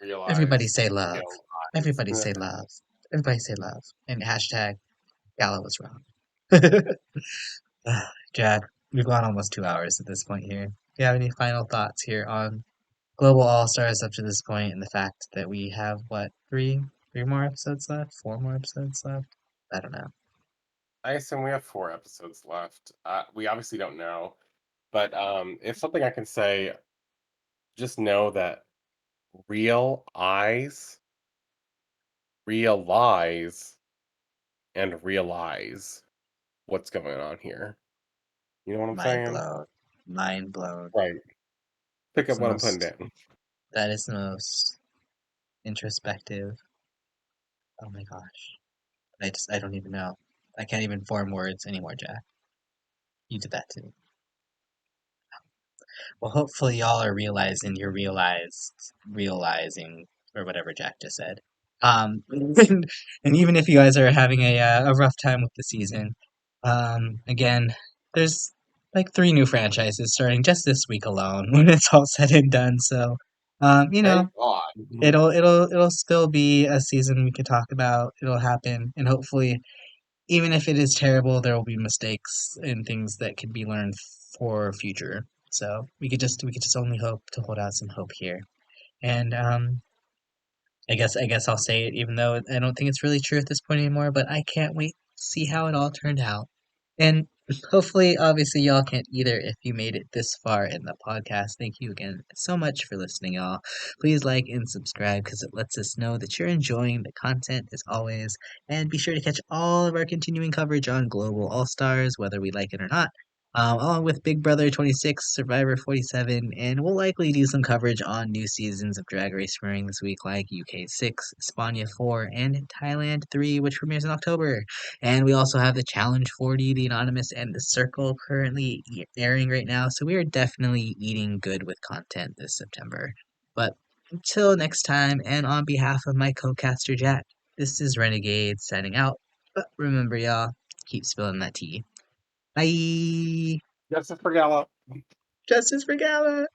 Everybody Realize, say love. realize. Everybody say love. Everybody say love. And hashtag Gala was wrong. Jack, we've gone almost 2 hours at this point here. Do you have any final thoughts here on Global All Stars up to this point and the fact that we have what, three more episodes left? Four more episodes left? I don't know. I assume we have 4 episodes left. We obviously don't know, but if something I can say, just know that real eyes realize and realize what's going on here. You know what I'm Mind saying? blown. Mind blown. Right. Pick It's up the what I'm putting most down. that is the most introspective. Oh my gosh. I don't even know. I can't even form words anymore, Jack. You did that too. Well, hopefully y'all are realizing you're realizing or whatever Jack just said. And even if you guys are having a rough time with the season, again, there's like three new franchises starting just this week alone when it's all said and done. So, you know, Thank God. it'll still be a season we could talk about. It'll happen, and hopefully even if it is terrible, there will be mistakes and things that can be learned for future. So we could just only hope to hold out some hope here. And I guess I'll say it, even though I don't think it's really true at this point anymore. But I can't wait to see how it all turned out. And hopefully, obviously, y'all can't either if you made it this far in the podcast. Thank you again so much for listening, y'all. Please like and subscribe because it lets us know that you're enjoying the content as always. And be sure to catch all of our continuing coverage on Global All Stars, whether we like it or not. Along with Big Brother 26, Survivor 47, and we'll likely do some coverage on new seasons of Drag Race premiering this week, like UK 6, Spania 4, and Thailand 3, which premieres in October. And we also have the Challenge 40, the Anonymous, and the Circle currently airing right now. So we are definitely eating good with content this September. But until next time, and on behalf of my co-caster Jack, this is Renegade signing out. But remember, y'all, keep spilling that tea. Bye! Justice for Gala. Justice for Gala!